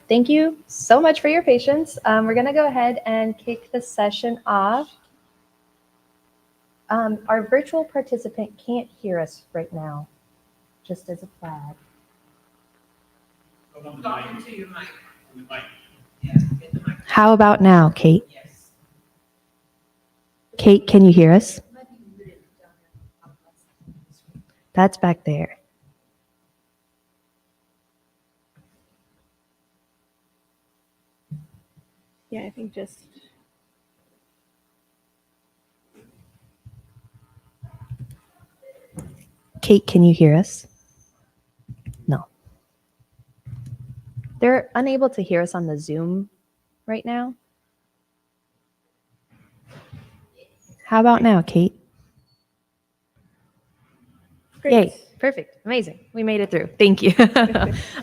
Thank you so much for your patience. We're going to go ahead and kick the session off. Our virtual participant can't hear us right now, just as a flag. Talk into your mic. How about now, Kate? Yes. Kate, can you hear us? That's back there. Yeah, I think just. Kate, can you hear us? No. They're unable to hear us on the Zoom right now. How about now, Kate? Great. Yay, perfect, amazing. We made it through. Thank you.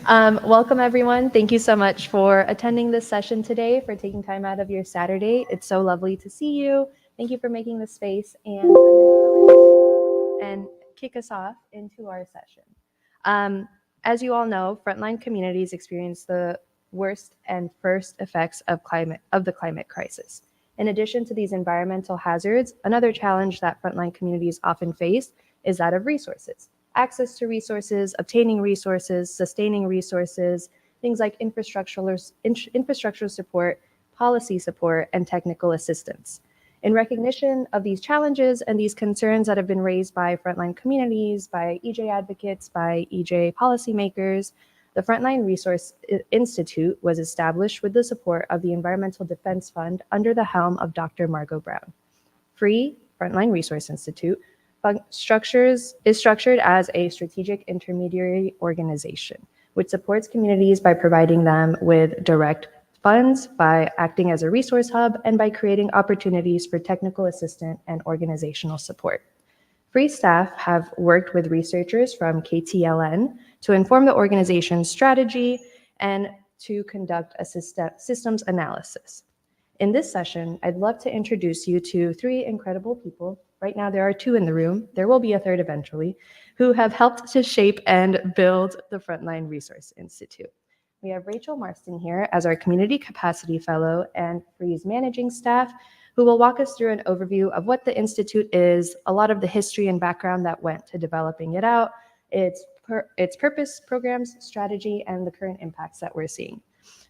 Welcome, everyone. Thank you so much for attending this session today, for taking time out of your Saturday. It's so lovely to see you. Thank you for making the space. And I'm going to go ahead and kick us off into our session. As you all know, frontline communities experience the worst and first effects of the climate crisis. In addition to these environmental hazards, another challenge that frontline communities often face is that of resources. Access to resources, obtaining resources, sustaining resources, things like infrastructural support, policy support, and technical assistance. In recognition of these challenges and these concerns that have been raised by frontline communities, by EJ advocates, by EJ policymakers, the Frontline Resource Institute was established with the support of the Environmental Defense Fund under the helm of Dr. Margot Brown. FREE, Frontline Resource Institute, is structured as a strategic intermediary organization, which supports communities by providing them with direct funds, by acting as a resource hub, and by creating opportunities for technical assistance and organizational support. FREE staff have worked with researchers from KTLN to inform the organization's strategy and to conduct a systems analysis. In this session, I'd love to introduce you to three incredible people. Right now, there are two in the room. There will be a third eventually, who have helped to shape and build the Frontline Resource Institute. We have Rachel Marston here as our Community Capacity Fellow and FREE's managing staff, who will walk us through an overview of what the Institute is, a lot of the history and background that went to developing it out, its purpose, programs, strategy, and the current impacts that we're seeing.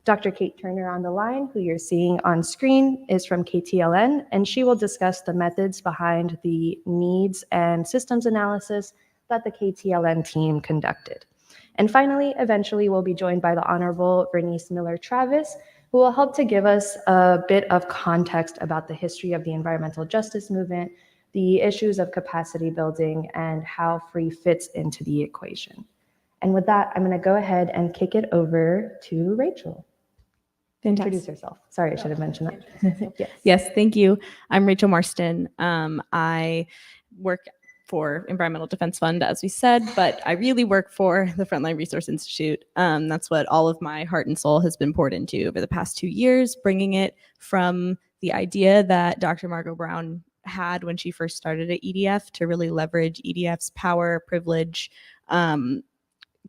Dr. Kate Turner on the line, who you're seeing on screen, is from KTLN, and she will discuss the methods behind the needs and systems analysis that the KTLN team conducted. And finally, eventually, we'll be joined by the Honorable Bernice Miller-Travis, who will help to give us a bit of context about the history of the environmental justice movement, the issues of capacity building, and how FREE fits into the equation. And with that, I'm going to go ahead and kick it over to Rachel. Fantastic. Introduce yourself. Sorry, I should have mentioned that. Yes, thank you. I'm Rachel Marston. I work for Environmental Defense Fund, as we said, but I really work for the Frontline Resource Institute. That's what all of my heart and soul has been poured into over the past 2 years, bringing it from the idea that Dr. Margot Brown had when she first started at EDF to really leverage EDF's power, privilege,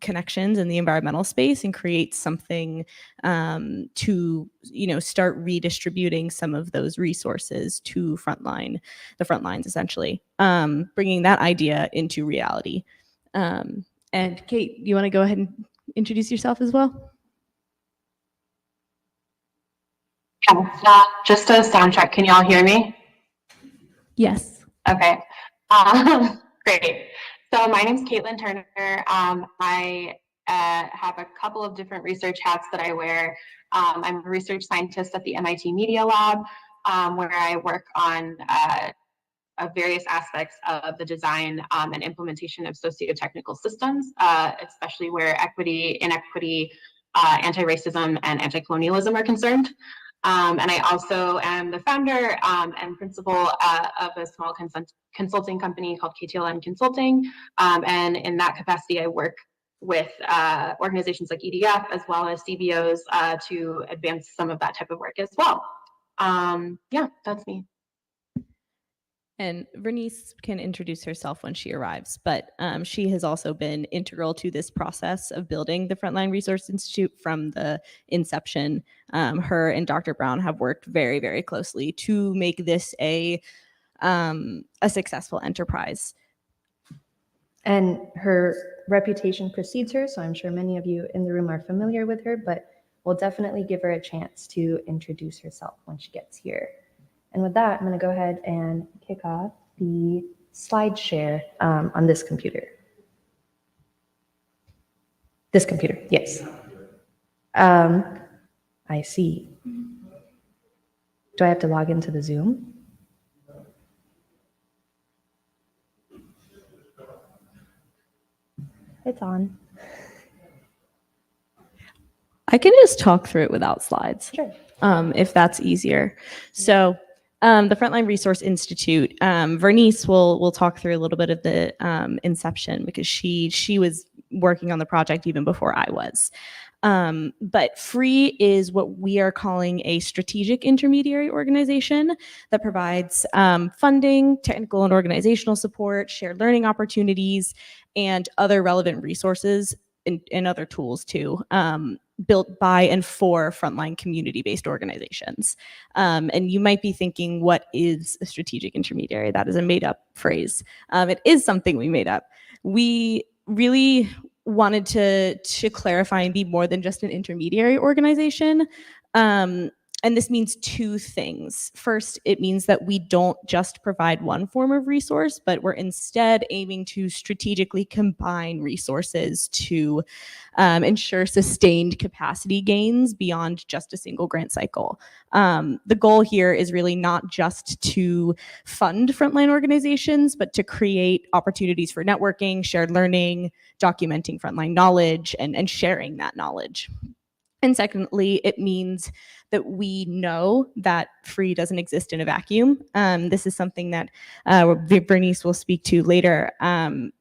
connections in the environmental space and create something to start redistributing some of those resources to the front lines essentially, bringing that idea into reality. And Kate, you want to go ahead and introduce yourself as well? Yeah, just a sound check. Can y'all hear me? Yes. Okay. Great. So my name's Caitlin Turner. I have a couple of different research hats that I wear. I'm a research scientist at the MIT Media Lab, where I work on various aspects of the design and implementation of socio-technical systems, especially where equity, inequity, anti-racism, and anti-colonialism are concerned. And I also am the founder and principal of a small consulting company called KTLN Consulting. And in that capacity, I work with organizations like EDF as well as CBOs to advance some of that type of work as well. Yeah, that's me. And Vernice can introduce herself when she arrives, but she has also been integral to this process of building the Frontline Resource Institute from the inception. Her and Dr. Brown have worked very, very closely to make this a successful enterprise. And her reputation precedes her, so I'm sure many of you in the room are familiar with her, but we'll definitely give her a chance to introduce herself when she gets here. And with that, I'm going to go ahead and kick off the slide share on this computer. This computer, yes. I see. Do I have to log into the Zoom? It's on. I can just talk through it without slides. Sure. If that's easier. So the Frontline Resource Institute, Vernice will talk through a little bit of the inception because she was working on the project even before I was. But FREE is what we are calling a strategic intermediary organization that provides funding, technical and organizational support, shared learning opportunities, and other relevant resources and other tools too, built by and for frontline community-based organizations. And you might be thinking, what is a strategic intermediary? That is a made-up phrase. It is something we made up. We really wanted to clarify and be more than just an intermediary organization. And this means two things. First, it means that we don't just provide one form of resource, but we're instead aiming to strategically combine resources to ensure sustained capacity gains beyond just a single grant cycle. The goal here is really not just to fund frontline organizations, but to create opportunities for networking, shared learning, documenting frontline knowledge, and sharing that knowledge. And secondly, it means that we know that FREE doesn't exist in a vacuum. This is something that Bernice will speak to later.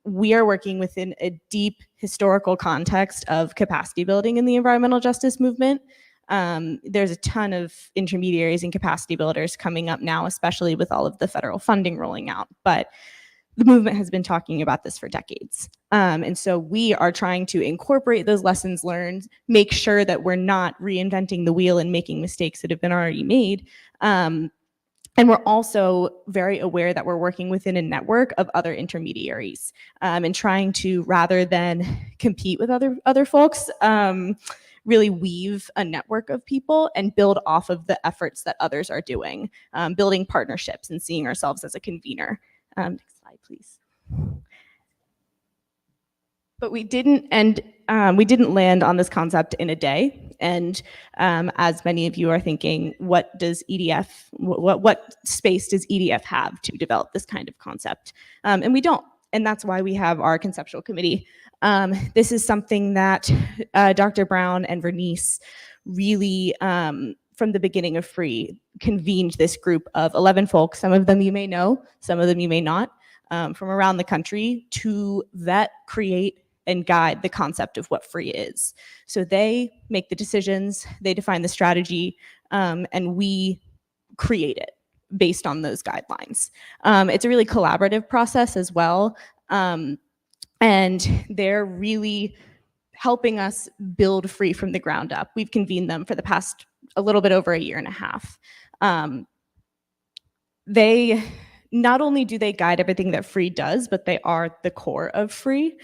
We are working within a deep historical context of capacity building in the environmental justice movement. There's a ton of intermediaries and capacity builders coming up now, especially with all of the federal funding rolling out. But the movement has been talking about this for decades. And so we are trying to incorporate those lessons learned, make sure that we're not reinventing the wheel and making mistakes that have been already made. And we're also very aware that we're working within a network of other intermediaries and trying to, rather than compete with other folks, really weave a network of people and build off of the efforts that others are doing, building partnerships and seeing ourselves as a convener. Next slide, please. But we didn't land on this concept in a day. And as many of you are thinking, what does EDF, what space does EDF have to develop this kind of concept? And we don't. And that's why we have our conceptual committee. This is something that Dr. Brown and Vernice really, from the beginning of FREE, convened this group of 11 folks, some of them you may know, some of them you may not, from around the country to vet, create, and guide the concept of what FREE is. So they make the decisions, they define the strategy, and we create it based on those guidelines. It's a really collaborative process as well, and they're really helping us build FREE from the ground up. We've convened them for the past a little bit over a year and a half. They not only do they guide everything that FREE does, but they are the core of FREE,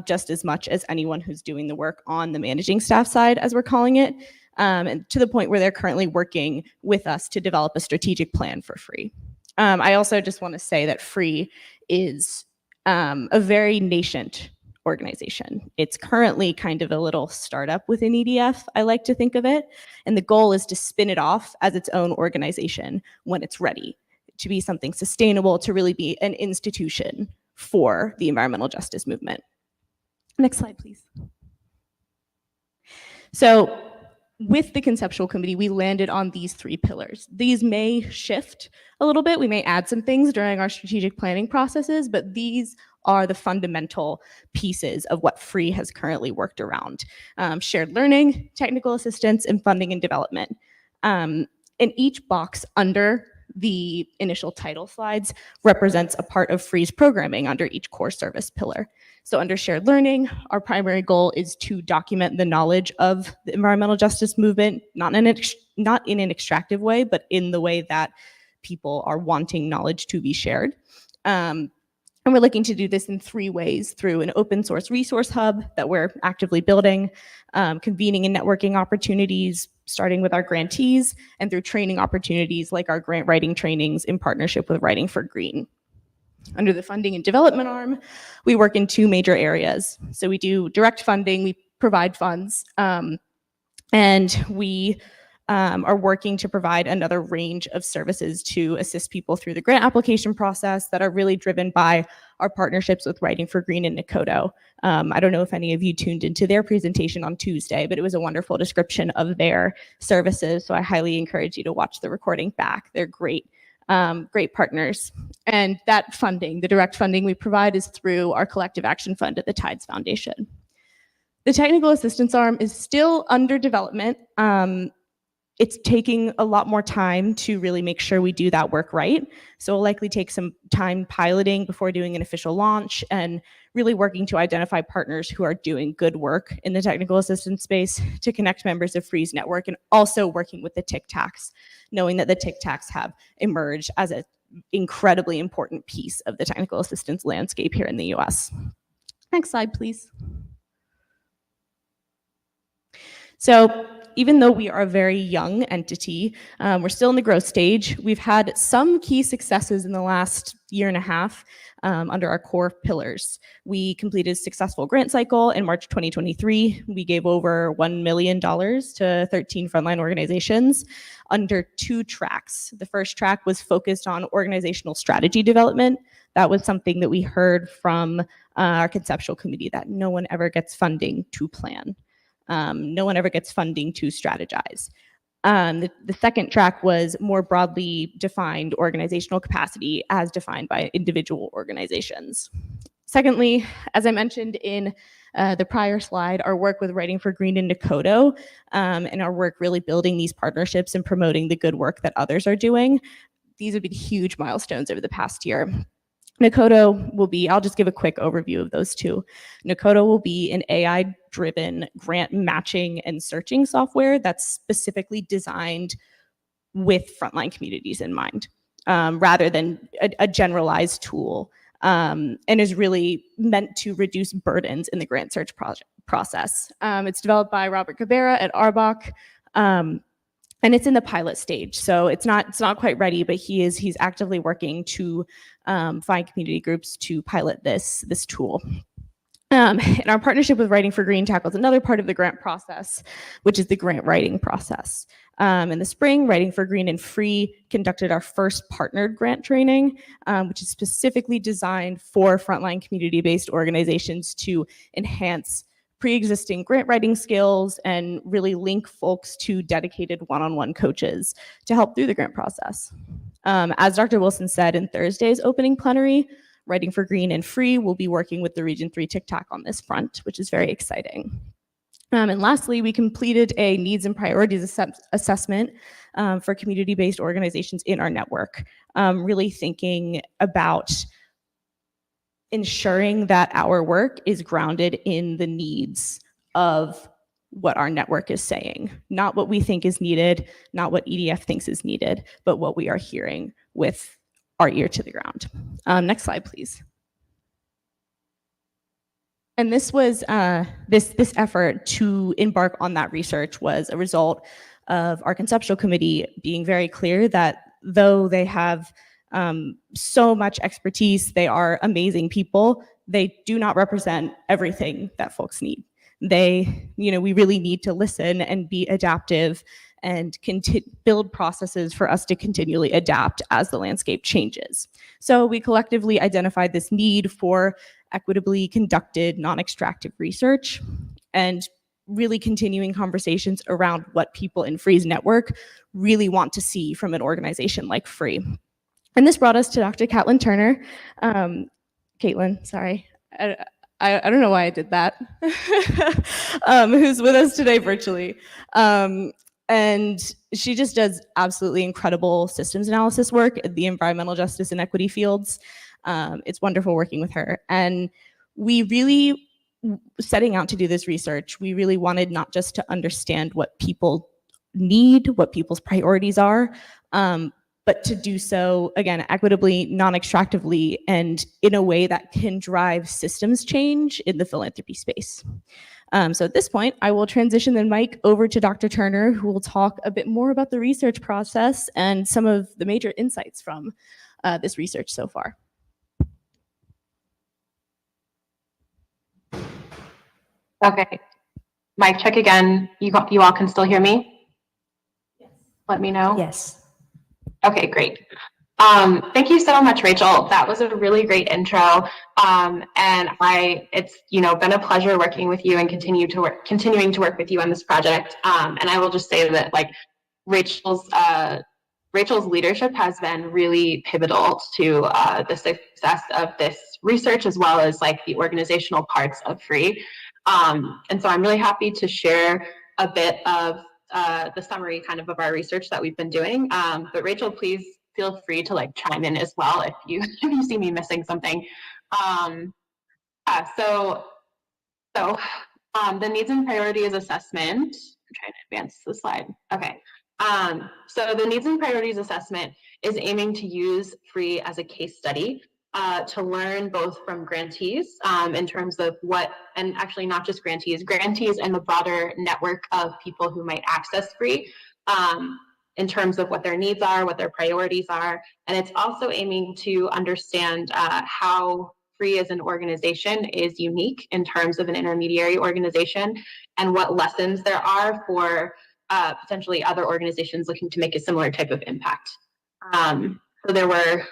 just as much as anyone who's doing the work on the managing staff side, as we're calling it, and to the point where they're currently working with us to develop a strategic plan for FREE. I also just want to say that FREE is a very nascent organization. It's currently kind of a little startup within EDF, I like to think of it, and the goal is to spin it off as its own organization when it's ready, to be something sustainable, to really be an institution for the environmental justice movement. Next slide, please. So with the conceptual committee, we landed on these three pillars. These may shift a little bit. We may add some things during our strategic planning processes, but these are the fundamental pieces of what FREE has currently worked around. Shared learning, technical assistance, and funding and development. In each box under the initial title slides represents a part of FREE's programming under each core service pillar. So under shared learning, our primary goal is to document the knowledge of the environmental justice movement, not in an extractive way, but in the way that people are wanting knowledge to be shared. And we're looking to do this in 3 ways: through an open source resource hub that we're actively building, convening and networking opportunities, starting with our grantees, and through training opportunities like our grant writing trainings in partnership with Writing for Green. Under the funding and development arm, we work in 2 major areas. So we do direct funding, we provide funds, and we are working to provide another range of services to assist people through the grant application process that are really driven by our partnerships with Writing for Green and Nakodo. I don't know if any of you tuned into their presentation on Tuesday, but it was a wonderful description of their services, so I highly encourage you to watch the recording back. They're great. Great partners. And that funding, the direct funding we provide, is through our collective action fund at the Tides Foundation. The technical assistance arm is still under development. It's taking a lot more time to really make sure we do that work right. So it'll likely take some time piloting before doing an official launch, and really working to identify partners who are doing good work in the technical assistance space to connect members of FREE's network, and also working with the TIC-TACs, knowing that the TIC-TACs have emerged as an incredibly important piece of the technical assistance landscape here in the US. Next slide, please. So even though we are a very young entity, we're still in the growth stage. We've had some key successes in the last year and a half under our core pillars. We completed a successful grant cycle in March 2023. We gave over $1 million to 13 frontline organizations under 2 tracks. The first track was focused on organizational strategy development. That was something that we heard from our conceptual committee, that no one ever gets funding to plan. No one ever gets funding to strategize. The second track was more broadly defined organizational capacity as defined by individual organizations. Secondly, as I mentioned in the prior slide, our work with Writing for Green and Nakodo, and our work really building these partnerships and promoting the good work that others are doing, these have been huge milestones over the past year. Nakodo will be, I'll just give a quick overview of those 2. Nakodo will be an AI-driven grant matching and searching software that's specifically designed with frontline communities in mind, rather than a generalized tool, and is really meant to reduce burdens in the grant search process. It's developed by Robert Cabrera at Arbach, and it's in the pilot stage, so it's not quite ready, but he's actively working to find community groups to pilot this tool. And our partnership with Writing for Green tackles another part of the grant process, which is the grant writing process. In the spring, Writing for Green and FREE conducted our first partnered grant training, which is specifically designed for frontline community-based organizations to enhance pre-existing grant writing skills and really link folks to dedicated one-on-one coaches to help through the grant process. As Dr. Wilson said in Thursday's opening plenary, Writing for Green and FREE will be working with the Region 3 TIC-TAC on this front, which is very exciting. And lastly, we completed a needs and priorities assessment for community-based organizations in our network, really thinking about ensuring that our work is grounded in the needs of what our network is saying, not what we think is needed, not what EDF thinks is needed, but what we are hearing with our ear to the ground. Next slide, please. And this was this effort to embark on that research was a result of our conceptual committee being very clear that though they have so much expertise, they are amazing people, they do not represent everything that folks need. We really need to listen and be adaptive and build processes for us to continually adapt as the landscape changes. So we collectively identified this need for equitably conducted non-extractive research and really continuing conversations around what people in FREE's network really want to see from an organization like FREE. And this brought us to Dr. Caitlin Turner. Caitlin, sorry. I don't know why I did that. Who's with us today virtually. And she just does absolutely incredible systems analysis work in the environmental justice and equity fields. It's wonderful working with her. And we really, setting out to do this research, we really wanted not just to understand what people need, what people's priorities are, but to do so, again, equitably, non-extractively, and in a way that can drive systems change in the philanthropy space. So at this point, I will transition the mic over to Dr. Turner, who will talk a bit more about the research process and some of the major insights from this research so far. Okay, mic check again. You all can still hear me? Yes. Let me know. Yes. Okay, great. Thank you so much, Rachel. That was a really great intro. And it's been a pleasure working with you and continuing to work with you on this project. And I will just say that Rachel's leadership has been really pivotal to the success of this research, as well as the organizational parts of FREE. And so I'm really happy to share a bit of the summary of our research that we've been doing. But Rachel, please feel free to chime in as well if you see me missing something. So the needs and priorities assessment. I'm trying to advance the slide. Okay. So the needs and priorities assessment is aiming to use FREE as a case study to learn both from grantees in terms of and actually not just grantees and the broader network of people who might access FREE in terms of what their needs are, what their priorities are. And it's also aiming to understand how FREE as an organization is unique in terms of an intermediary organization, and what lessons there are for potentially other organizations looking to make a similar type of impact. So there were,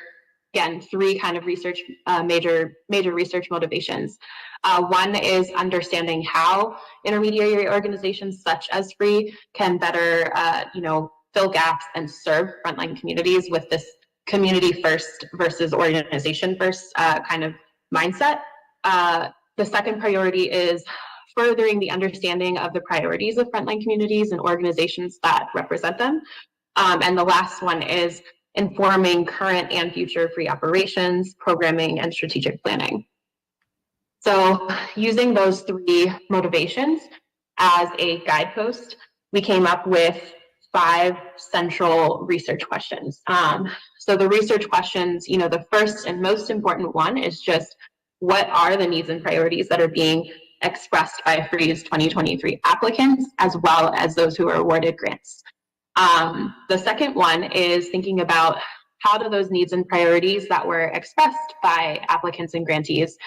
again, three research, major research motivations. One is understanding how intermediary organizations such as FREE can better, fill gaps and serve frontline communities with this community first versus organization first mindset. The second priority is furthering the understanding of the priorities of frontline communities and organizations that represent them. And the last one is informing current and future FREE operations, programming, and strategic planning. So using those three motivations as a guidepost, we came up with 5 central research questions. So the research questions, the first and most important one is just, what are the needs and priorities that are being expressed by FREE's 2023 applicants, as well as those who are awarded grants? The second one is thinking about, how do those needs and priorities that were expressed by applicants and grantees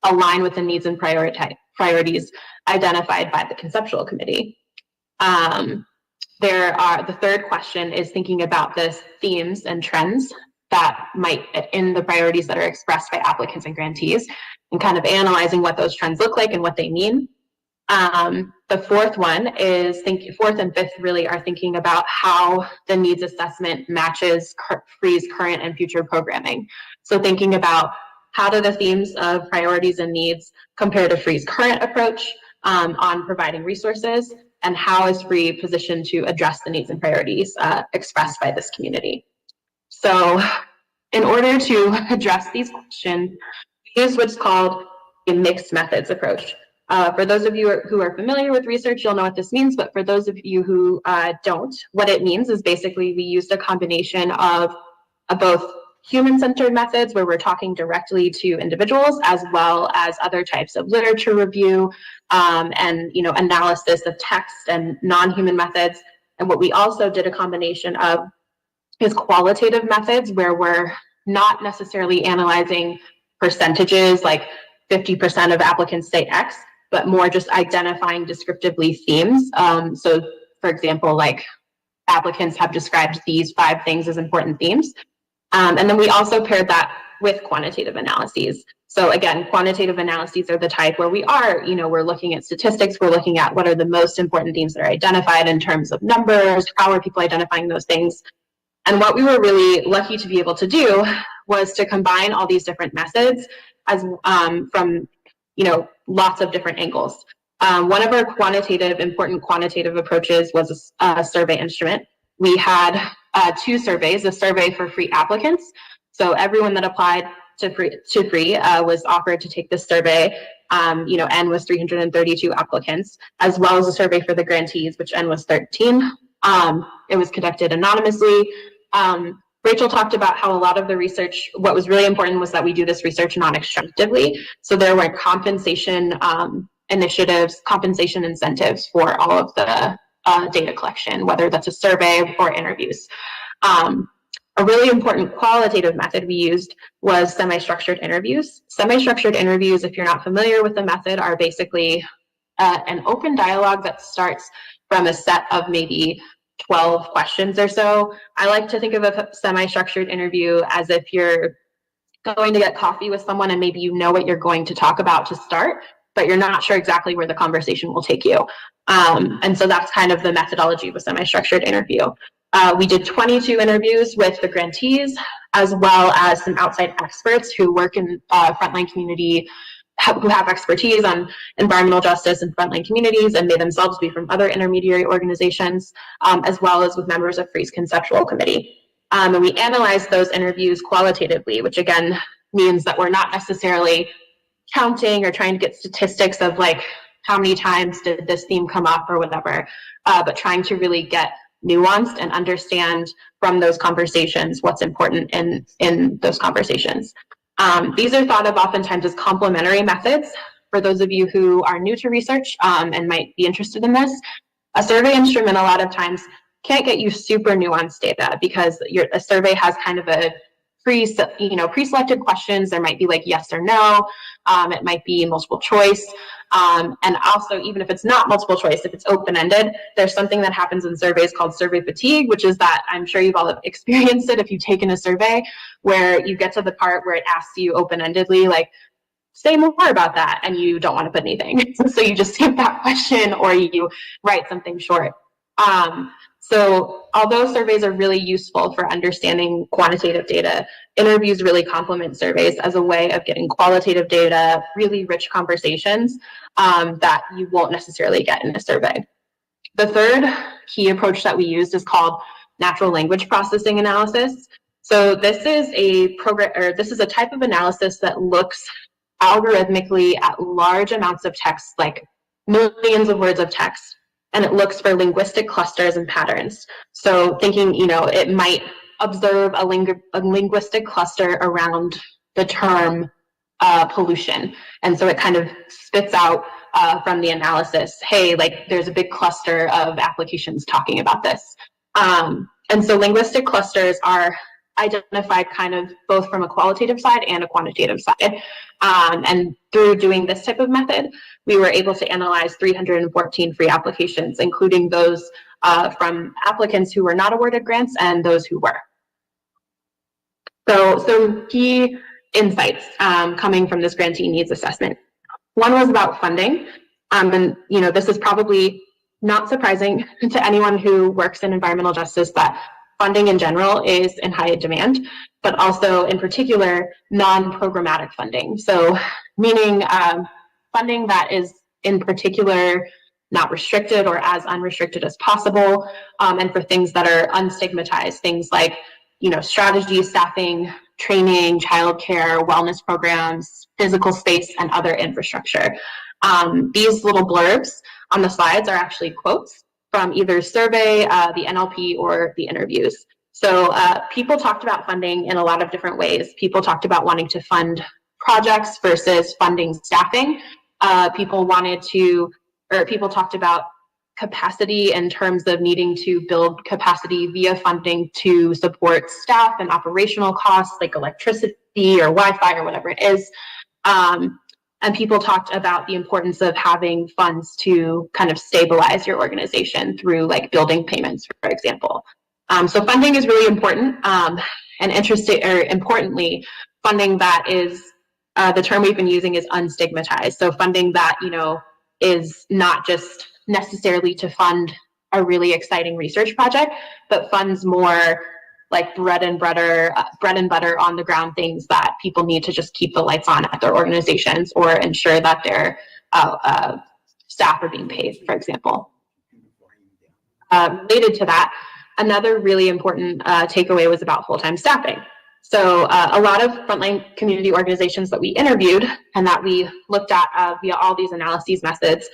align with the needs and priorities identified by the conceptual committee? The third question is thinking about the themes and trends that might in the priorities that are expressed by applicants and grantees, and analyzing what those trends look like and what they mean. The fourth one is fourth and fifth really are thinking about how the needs assessment matches FREE's current and future programming. So thinking about, how do the themes of priorities and needs compare to FREE's current approach on providing resources, and how is FREE positioned to address the needs and priorities expressed by this community? So in order to address these questions, we use what's called a mixed methods approach. For those of you who are familiar with research, you'll know what this means, but for those of you who don't, what it means is basically we used a combination of both human-centered methods, where we're talking directly to individuals, as well as other types of literature review and analysis of text and non-human methods. And what we also did a combination of is qualitative methods, where we're not necessarily analyzing percentages, like 50% of applicants say X, but more just identifying descriptively themes. So for example, applicants have described these 5 things as important themes. And then we also paired that with quantitative analyses. So again, quantitative analyses are the type where we're looking at statistics, we're looking at what are the most important themes that are identified in terms of numbers, how are people identifying those things. And what we were really lucky to be able to do was to combine all these different methods as from lots of different angles. One of our important quantitative approaches was a survey instrument. We had 2 surveys, a survey for free applicants. So everyone that applied to free was offered to take this survey. N was 332 applicants, as well as a survey for the grantees, which N was 13. It was conducted anonymously. Rachel talked about how a lot of the research, what was really important was that we do this research non-extractively. So there were compensation initiatives, compensation incentives for all of the data collection, whether that's a survey or interviews. A really important qualitative method we used was semi-structured interviews. Semi-structured interviews, if you're not familiar with the method, are basically an open dialogue that starts from a set of maybe 12 questions or so. I like to think of a semi-structured interview as if you're going to get coffee with someone and maybe you know what you're going to talk about to start, but you're not sure exactly where the conversation will take you. And so that's kind of the methodology of a semi-structured interview. We did 22 interviews with the grantees, as well as some outside experts who work in frontline community, who have expertise on environmental justice in frontline communities and may themselves be from other intermediary organizations, as well as with members of FREE's conceptual committee. And we analyzed those interviews qualitatively, which again means that we're not necessarily counting or trying to get statistics of like how many times did this theme come up or whatever, but trying to really get nuanced and understand from those conversations what's important in those conversations. These are thought of oftentimes as complementary methods. For those of you who are new to research and might be interested in this, a survey instrument a lot of times can't get you super nuanced data because a survey has kind of a pre-selected questions. There might be like yes or no. It might be multiple choice. And also, even if it's not multiple choice, if it's open-ended, there's something that happens in surveys called survey fatigue, which is that I'm sure you've all experienced it if you've taken a survey where you get to the part where it asks you open-endedly, like, say more about that, and you don't want to put anything. So you just skip that question or you write something short. So although surveys are really useful for understanding quantitative data, interviews really complement surveys as a way of getting qualitative data, really rich conversations that you won't necessarily get in a survey. The third key approach that we used is called natural language processing analysis. So this is a type of analysis that looks algorithmically at large amounts of text, like millions of words of text, and it looks for linguistic clusters and patterns. So thinking, it might observe a linguistic cluster around the term pollution. And so it kind of spits out from the analysis, hey, like there's a big cluster of applications talking about this. And so linguistic clusters are identified kind of both from a qualitative side and a quantitative side. And through doing this type of method, we were able to analyze 314 free applications, including those from applicants who were not awarded grants and those who were. So some key insights coming from this grantee needs assessment. One was about funding. And this is probably not surprising to anyone who works in environmental justice that funding in general is in high demand, but also in particular, non-programmatic funding. So meaning funding that is in particular not restricted or as unrestricted as possible, and for things that are unstigmatized, things like strategy, staffing, training, childcare, wellness programs, physical space, and other infrastructure. These little blurbs on the slides are actually quotes from either survey, the NLP, or the interviews. So people talked about funding in a lot of different ways. People talked about wanting to fund projects versus funding staffing. People talked about capacity in terms of needing to build capacity via funding to support staff and operational costs like electricity or Wi-Fi or whatever it is. And people talked about the importance of having funds to kind of stabilize your organization through like building payments, for example. So funding is really important, and importantly, funding that is, the term we've been using is unstigmatized. So funding that, is not just necessarily to fund a really exciting research project, but funds more like bread and butter on the ground things that people need to just keep the lights on at their organizations or ensure that their staff are being paid, for example. Related to that, another really important takeaway was about full-time staffing. So a lot of frontline community organizations that we interviewed and that we looked at via all these analyses methods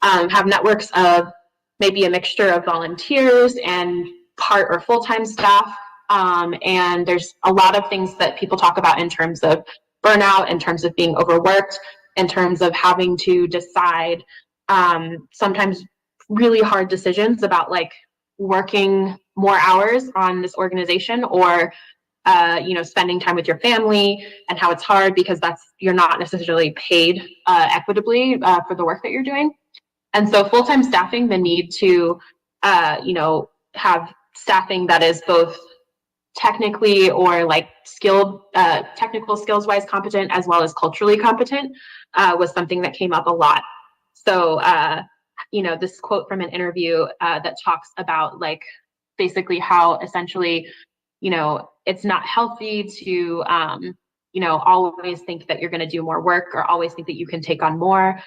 have networks of maybe a mixture of volunteers and part or full-time staff. And there's a lot of things that people talk about in terms of burnout, in terms of being overworked, in terms of having to decide sometimes really hard decisions about like working more hours on this organization or spending time with your family, and how it's hard because you're not necessarily paid equitably for the work that you're doing. And so full-time staffing, the need to have staffing that is both technically or like skilled, technical skills wise competent as well as culturally competent was something that came up a lot. So this quote from an interview that talks about like basically how essentially it's not healthy to always think that you're going to do more work or always think that you can take on more.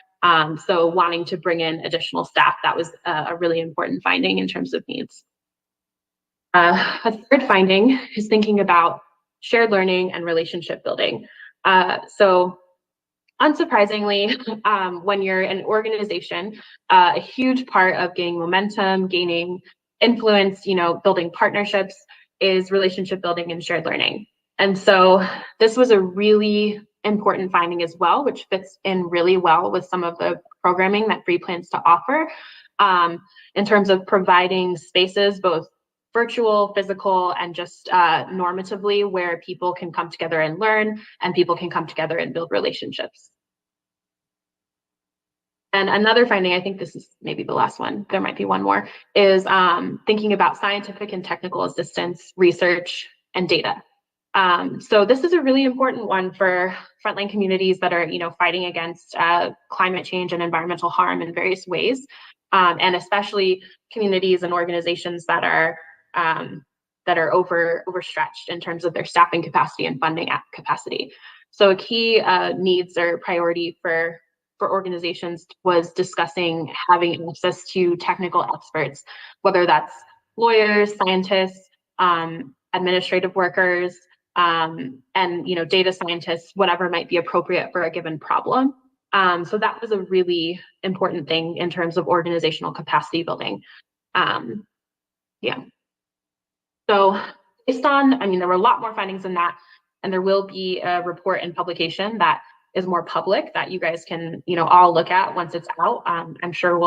So wanting to bring in additional staff, that was a really important finding in terms of needs. A third finding is thinking about shared learning and relationship building. So unsurprisingly, when you're an organization, a huge part of gaining momentum, gaining influence, building partnerships is relationship building and shared learning. And so this was a really important finding as well, which fits in really well with some of the programming that Free plans to offer in terms of providing spaces, both virtual, physical, and just normatively, where people can come together and learn and people can come together and build relationships. And another finding, I think this is maybe the last one, there might be one more, is thinking about scientific and technical assistance, research, and data. So this is a really important one for frontline communities that are, fighting against climate change and environmental harm in various ways, and especially communities and organizations that are overstretched in terms of their staffing capacity and funding capacity. So a key needs or priority for organizations was discussing having access to technical experts, whether that's lawyers, scientists, administrative workers, and data scientists, whatever might be appropriate for a given problem. So that was a really important thing in terms of organizational capacity building. So based on, there were a lot more findings than that, and there will be a report and publication that is more public that you guys can, all look at once it's out. I'm sure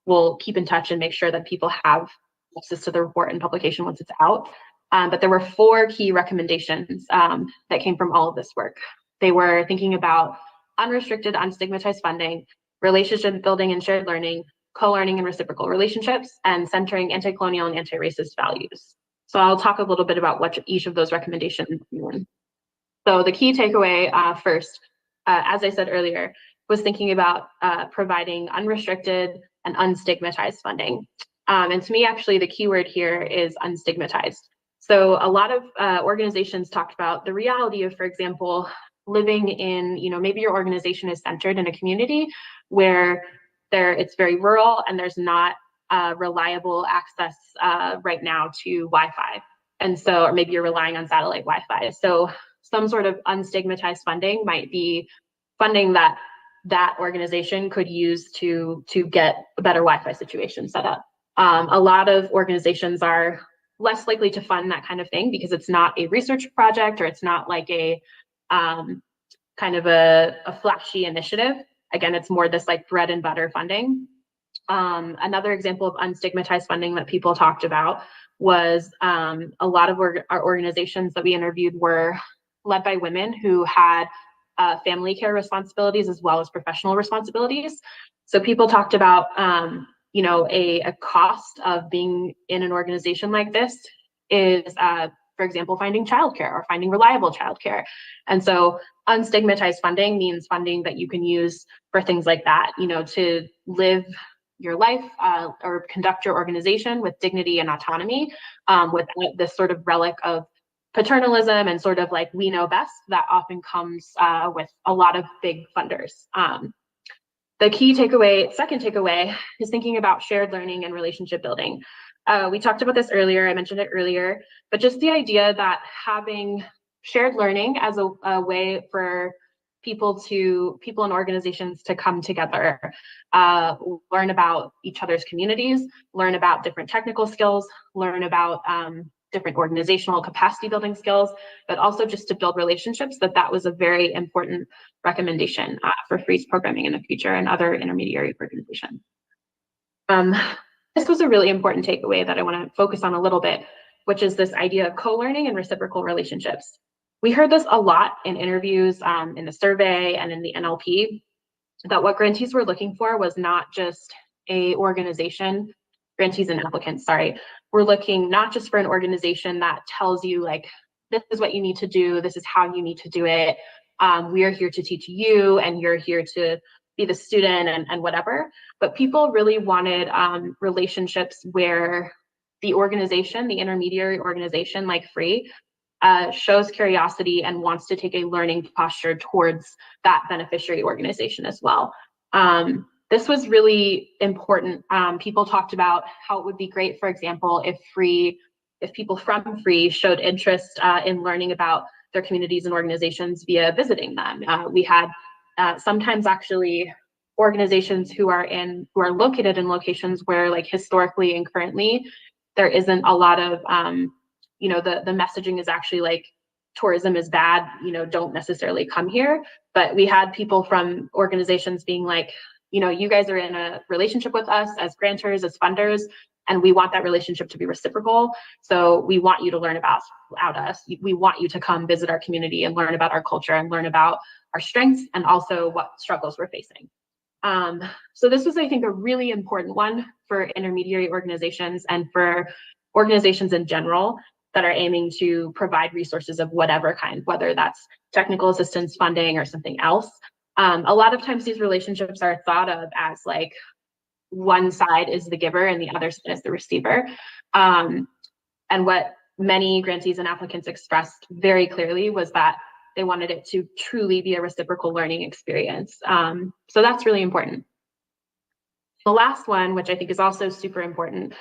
we'll keep in touch and make sure that people have access to the report and publication once it's out. But there were 4 key recommendations that came from all of this work. They were thinking about unrestricted, unstigmatized funding, relationship building and shared learning, co-learning and reciprocal relationships, and centering anti-colonial and anti-racist values. So I'll talk a little bit about what each of those recommendations mean. So the key takeaway first, as I said earlier, was thinking about providing unrestricted and unstigmatized funding. And to me, actually, the keyword here is unstigmatized. So a lot of organizations talked about the reality of, for example, living in, maybe your organization is centered in a community where it's very rural and there's not reliable access right now to Wi-Fi. And so, or maybe you're relying on satellite Wi-Fi. So some sort of unstigmatized funding might be funding that organization could use to get a better Wi-Fi situation set up. A lot of organizations are less likely to fund that kind of thing because it's not a research project or it's not like a kind of a flashy initiative. Again, it's more this like bread and butter funding. Another example of unstigmatized funding that people talked about was a lot of our organizations that we interviewed were led by women who had family care responsibilities as well as professional responsibilities. So people talked about, a cost of being in an organization like this is, for example, finding childcare or finding reliable childcare. And so unstigmatized funding means funding that you can use for things like that, to live your life or conduct your organization with dignity and autonomy, without this sort of relic of paternalism and sort of like we know best that often comes with a lot of big funders. The key takeaway, second takeaway, is thinking about shared learning and relationship building. We talked about this earlier, I mentioned it earlier, but just the idea that having shared learning as a way for people and organizations to come together, learn about each other's communities, learn about different technical skills, learn about different organizational capacity building skills, but also just to build relationships, that was a very important recommendation for FREE's programming in the future and other intermediary organizations. This was a really important takeaway that I want to focus on a little bit, which is this idea of co-learning and reciprocal relationships. We heard this a lot in interviews, in the survey and in the NLP, that what grantees were looking for was not just a organization, grantees and applicants, sorry, we're looking not just for an organization that tells you like, this is what you need to do, this is how you need to do it. We are here to teach you and you're here to be the student and whatever. But people really wanted relationships where the organization, the intermediary organization like FREE, shows curiosity and wants to take a learning posture towards that beneficiary organization as well. This was really important. People talked about how it would be great, for example, if people from FREE showed interest in learning about their communities and organizations via visiting them. We had sometimes actually organizations who are located in locations where, like, historically and currently there isn't a lot of the messaging is actually like tourism is bad, don't necessarily come here. But we had people from organizations being like, you guys are in a relationship with us as grantors, as funders, and we want that relationship to be reciprocal. So we want you to learn about us. We want you to come visit our community and learn about our culture and learn about our strengths and also what struggles we're facing. So this was, I think, a really important one for intermediary organizations and for organizations in general that are aiming to provide resources of whatever kind, whether that's technical assistance, funding, or something else. A lot of times these relationships are thought of as like one side is the giver and the other side is the receiver. And what many grantees and applicants expressed very clearly was that they wanted it to truly be a reciprocal learning experience. So that's really important. The last one, which I think is also super important,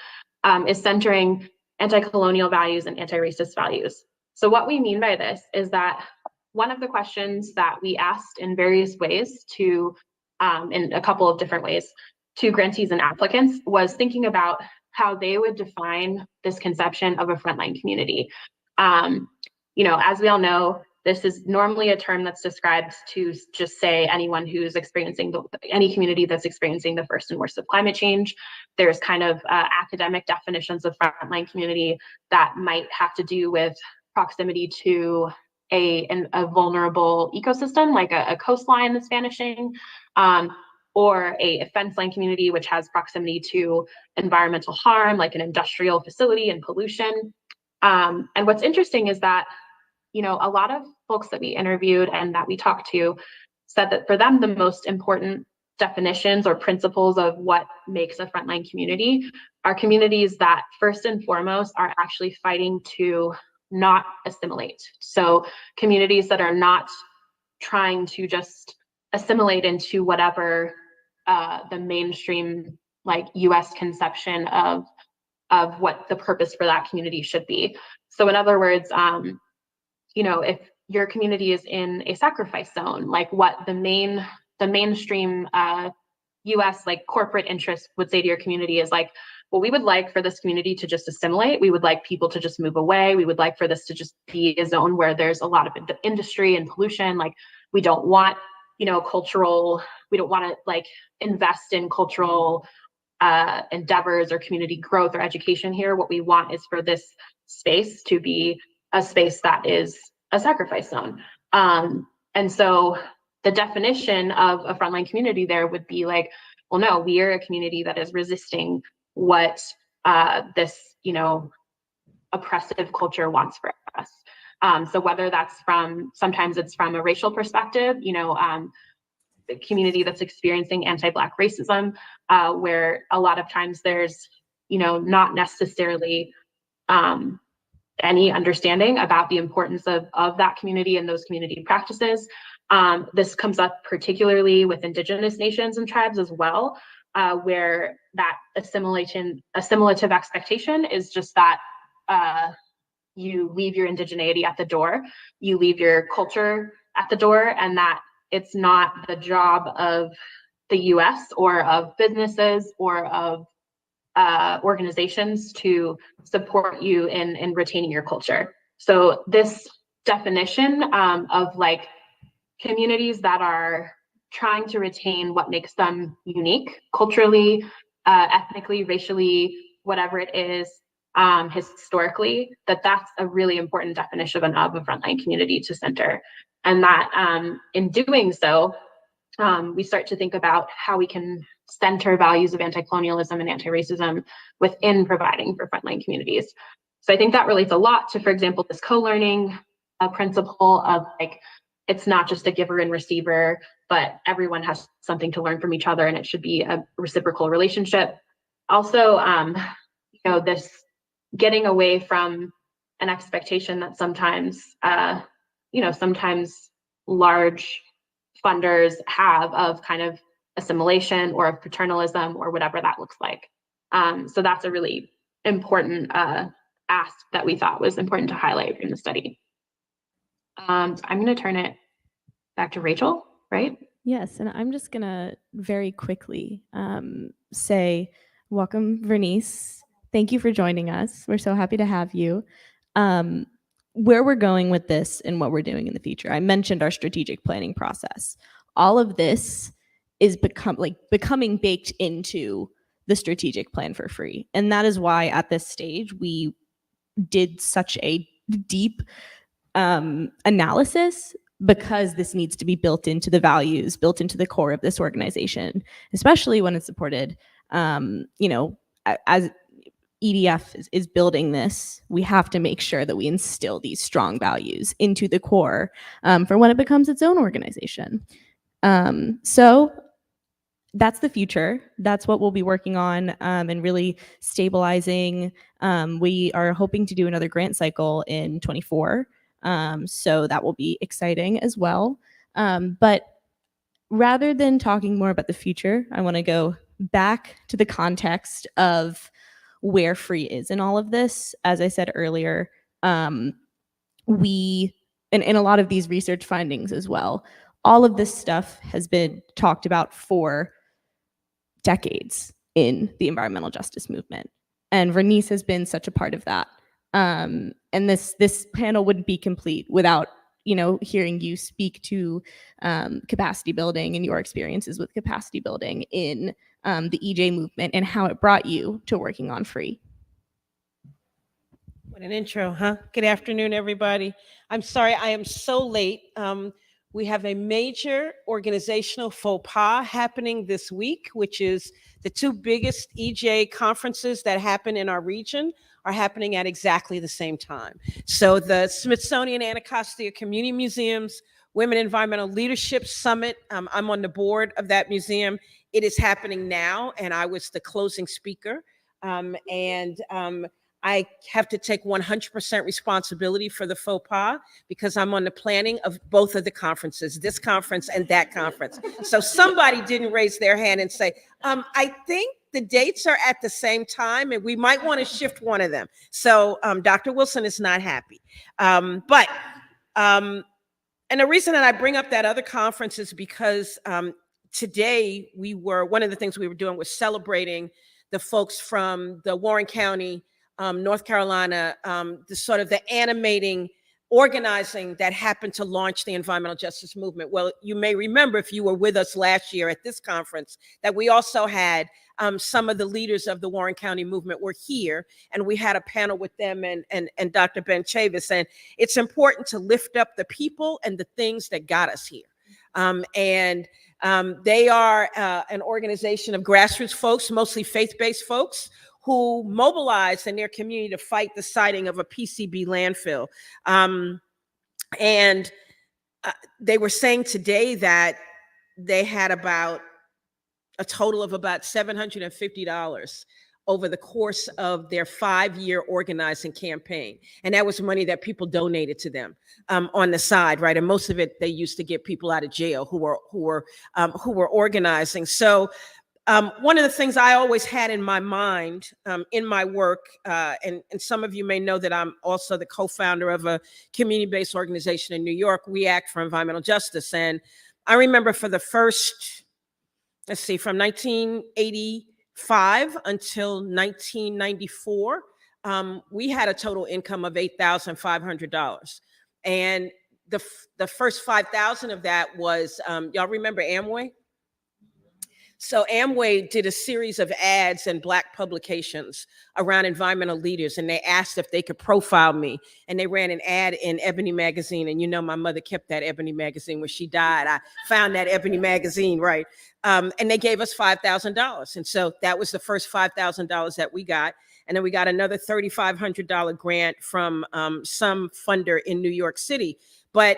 is centering anti-colonial values and anti-racist values. So what we mean by this is that one of the questions that we asked in various ways to, in a couple of different ways, to grantees and applicants was thinking about how they would define this conception of a frontline community. As we all know, this is normally a term that's described to just say anyone who's experiencing any community that's experiencing the first and worst of climate change. There's kind of academic definitions of frontline community that might have to do with proximity to a vulnerable ecosystem, like a coastline that's vanishing, or a fence line community, which has proximity to environmental harm, like an industrial facility and pollution. And what's interesting is that a lot of folks that we interviewed and that we talked to said that for them, the most important definitions or principles of what makes a frontline community are communities that first and foremost are actually fighting to not assimilate. So communities that are not trying to just assimilate into whatever the mainstream like US conception of what the purpose for that community should be. So in other words, if your community is in a sacrifice zone, like what the mainstream US like corporate interest would say to your community is like, well, we would like for this community to just assimilate. We would like people to just move away. We would like for this to just be a zone where there's a lot of industry and pollution. Like we don't want, we don't want to like invest in cultural endeavors or community growth or education here. What we want is for this space to be a space that is a sacrifice zone. And so the definition of a frontline community there would be like, well, no, we are a community that is resisting what this, oppressive culture wants for us. So whether that's sometimes it's from a racial perspective, the community that's experiencing anti-Black racism, where a lot of times there's, not necessarily any understanding about the importance of that community and those community practices. This comes up particularly with indigenous nations and tribes as well, where that assimilative expectation is just that you leave your indigeneity at the door, you leave your culture at the door, and that it's not the job of the US or of businesses or of organizations to support you in retaining your culture. So this definition of like communities that are trying to retain what makes them unique culturally, ethnically, racially, whatever it is, historically, that's a really important definition of a frontline community to center. And that in doing so, we start to think about how we can center values of anti-colonialism and anti-racism within providing for frontline communities. So I think that relates a lot to, for example, this co-learning principle of like, it's not just a giver and receiver, but everyone has something to learn from each other, and it should be a reciprocal relationship. Also, this getting away from an expectation that sometimes, sometimes large funders have of kind of assimilation or of paternalism or whatever that looks like. So that's a really important ask that we thought was important to highlight in the study. So I'm going to turn it back to Rachel, right? Yes, and I'm just gonna very quickly say, welcome, Vernice. Thank you for joining us. We're so happy to have you. Where we're going with this and what we're doing in the future. I mentioned our strategic planning process. All of this is becoming baked into the strategic plan for free. And that is why at this stage, we did such a deep analysis, because this needs to be built into the values, built into the core of this organization, especially when it's supported, as EDF is building this, we have to make sure that we instill these strong values into the core for when it becomes its own organization. So that's the future. That's what we'll be working on and really stabilizing. We are hoping to do another grant cycle in 24. So that will be exciting as well. But rather than talking more about the future, I want to go back to the context of where free is in all of this. As I said earlier, we, and in a lot of these research findings as well, all of this stuff has been talked about for decades in the environmental justice movement. And Vernice has been such a part of that. And this panel wouldn't be complete without hearing you speak to capacity building and your experiences with capacity building in the EJ movement and how it brought you to working on free. What an intro, huh? Good afternoon, everybody. I'm sorry I am so late. We have a major organizational faux pas happening this week, which is the two biggest EJ conferences that happen in our region are happening at exactly the same time. So the Smithsonian Anacostia Community Museum's Women Environmental Leadership Summit, I'm on the board of that museum. It is happening now, and I was the closing speaker. I have to take 100% responsibility for the faux pas because I'm on the planning of both of the conferences, this conference and that conference. So somebody didn't raise their hand and say, I think the dates are at the same time and we might want to shift one of them. So Dr. Wilson is not happy. And the reason that I bring up that other conference is because today one of the things we were doing was celebrating the folks from the Warren County, North Carolina, the animating organizing that happened to launch the environmental justice movement. Well, you may remember if you were with us last year at this conference that we also had some of the leaders of the Warren County movement were here, and we had a panel with them and Dr. Ben Chavis. And it's important to lift up the people and the things that got us here. They are an organization of grassroots folks, mostly faith-based folks, who mobilized in their community to fight the siting of a PCB landfill. They were saying today that they had about a total of about $750 over the course of their 5-year organizing campaign. And that was money that people donated to them on the side, right? And most of it, they used to get people out of jail who were organizing. So one of the things I always had in my mind in my work, and some of you may know that I'm also the co-founder of a community-based organization in New York, We Act for Environmental Justice. And I remember for the first, let's see, from 1985 until 1994, we had a total income of $8,500. And the first 5,000 of that was, y'all remember Amway? So Amway did a series of ads in Black publications around environmental leaders, and they asked if they could profile me. And they ran an ad in Ebony magazine, and you know my mother kept that Ebony magazine when she died. I found that Ebony magazine, right? And they gave us $5,000. And so that was the first $5,000 that we got. And then we got another $3,500 grant from some funder in New York City. But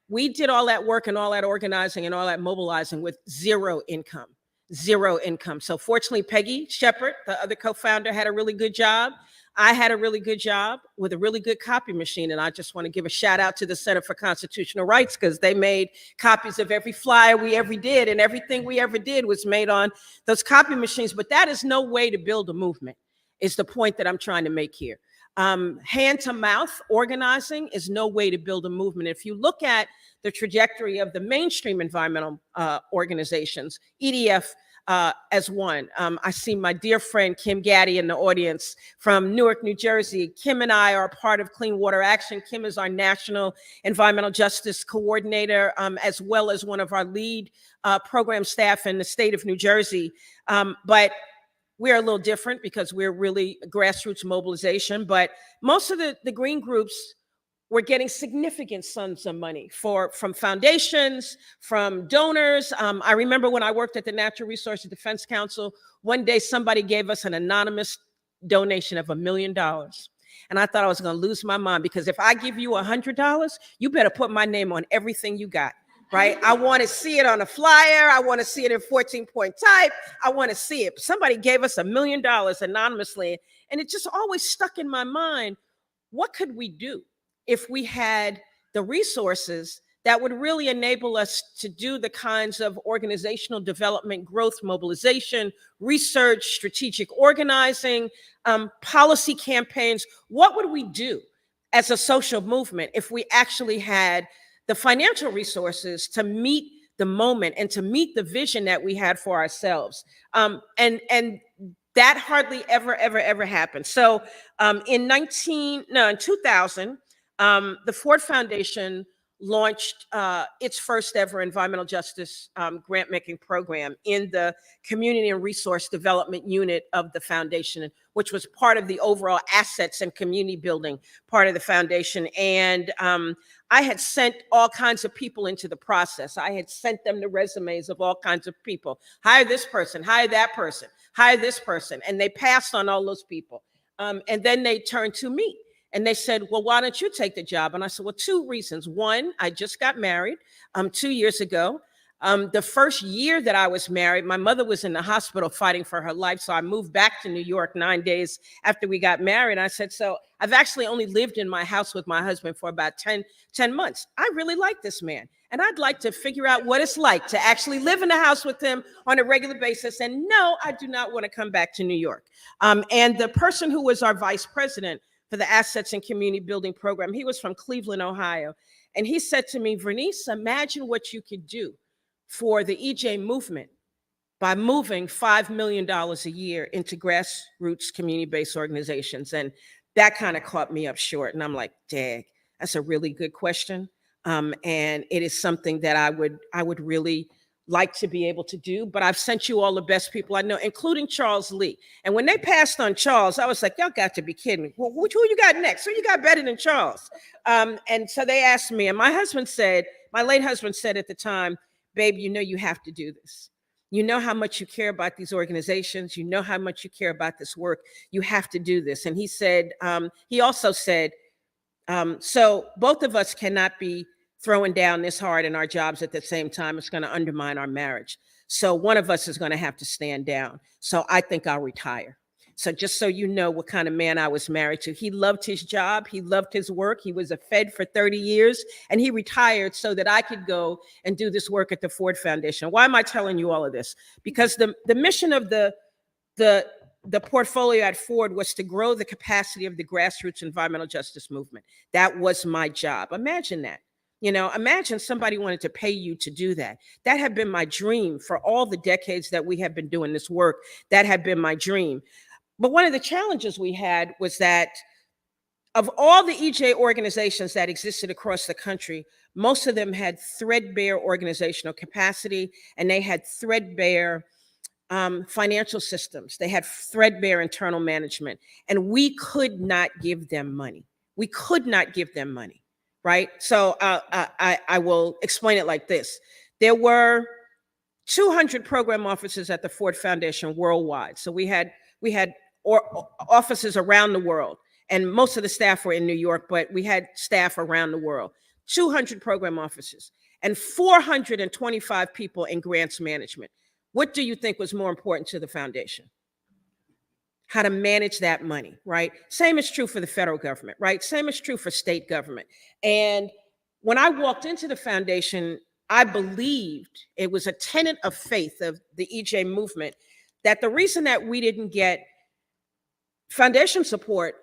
we did all that work and all that organizing and all that mobilizing with zero income. Zero income. So fortunately, Peggy Shepard, the other co-founder, had a really good job. I had a really good job with a really good copy machine. And I just want to give a shout out to the Center for Constitutional Rights, because they made copies of every flyer we ever did, and everything we ever did was made on those copy machines. But that is no way to build a movement, is the point that I'm trying to make here. Hand to mouth organizing is no way to build a movement. If you look at the trajectory of the mainstream environmental organizations, EDF as one. I see my dear friend Kim Gaddy in the audience from Newark, New Jersey. Kim and I are part of Clean Water Action. Kim is our National Environmental Justice Coordinator, as well as one of our lead program staff in the state of New Jersey. But we're a little different because we're really grassroots mobilization. But most of the green groups were getting significant sums of money from foundations, from donors. I remember when I worked at the Natural Resources Defense Council, one day somebody gave us an anonymous donation of $1 million. And I thought I was going to lose my mind, because if I give you $100, you better put my name on everything you got, right? I want to see it on a flyer. I want to see it in 14-point type. I want to see it. Somebody gave us $1 million anonymously. And it just always stuck in my mind. What could we do if we had the resources that would really enable us to do the kinds of organizational development, growth, mobilization, research, strategic organizing, policy campaigns? What would we do as a social movement if we actually had the financial resources to meet the moment and to meet the vision that we had for ourselves? And that hardly ever happened. So in 2000, the Ford Foundation launched its first ever environmental justice grant making program in the Community and Resource Development Unit of the foundation, which was part of the overall assets and community building part of the foundation. And I had sent all kinds of people into the process. I had sent them the resumes of all kinds of people. Hire this person, hire that person, hire this person. And they passed on all those people. And then they turned to me. And they said, well, why don't you take the job? And I said, well, two reasons. One, I just got married 2 years ago. The first year that I was married, my mother was in the hospital fighting for her life. So I moved back to New York 9 days after we got married. And I said, so I've actually only lived in my house with my husband for about 10 months. I really like this man. And I'd like to figure out what it's like to actually live in the house with him on a regular basis. And no, I do not want to come back to New York. And the person who was our vice president for the Assets and Community Building Program, he was from Cleveland, Ohio. And he said to me, Vernice, imagine what you could do for the EJ movement by moving $5 million a year into grassroots community-based organizations. And that kind of caught me up short. And I'm like, dag, that's a really good question. And it is something that I would really like to be able to do. But I've sent you all the best people I know, including Charles Lee. And when they passed on Charles, I was like, y'all got to be kidding me. Well, who you got next? Who you got better than Charles? And so they asked me, and my late husband said at the time, babe, you know you have to do this. You know how much you care about these organizations. You know how much you care about this work. You have to do this. And he said, he also said, so both of us cannot be throwing down this hard in our jobs at the same time. It's going to undermine our marriage. So one of us is going to have to stand down. So I think I'll retire. So just so you know what kind of man I was married to. He loved his job. He loved his work. He was a Fed for 30 years, and he retired so that I could go and do this work at the Ford Foundation. Why am I telling you all of this? Because the mission of the portfolio at Ford was to grow the capacity of the grassroots environmental justice movement. That was my job. Imagine that. Imagine somebody wanted to pay you to do that. That had been my dream for all the decades that we have been doing this work. That had been my dream. But one of the challenges we had was that of all the EJ organizations that existed across the country, most of them had threadbare organizational capacity, and they had threadbare financial systems. They had threadbare internal management, and we could not give them money. We could not give them money, right? So I will explain it like this. There were 200 program offices at the Ford Foundation worldwide. So we had offices around the world, and most of the staff were in New York, but we had staff around the world. 200 program offices and 425 people in grants management. What do you think was more important to the foundation? How to manage that money, right? Same is true for the federal government, right? Same is true for state government. And when I walked into the foundation, I believed, it was a tenet of faith of the EJ movement, that the reason that we didn't get foundation support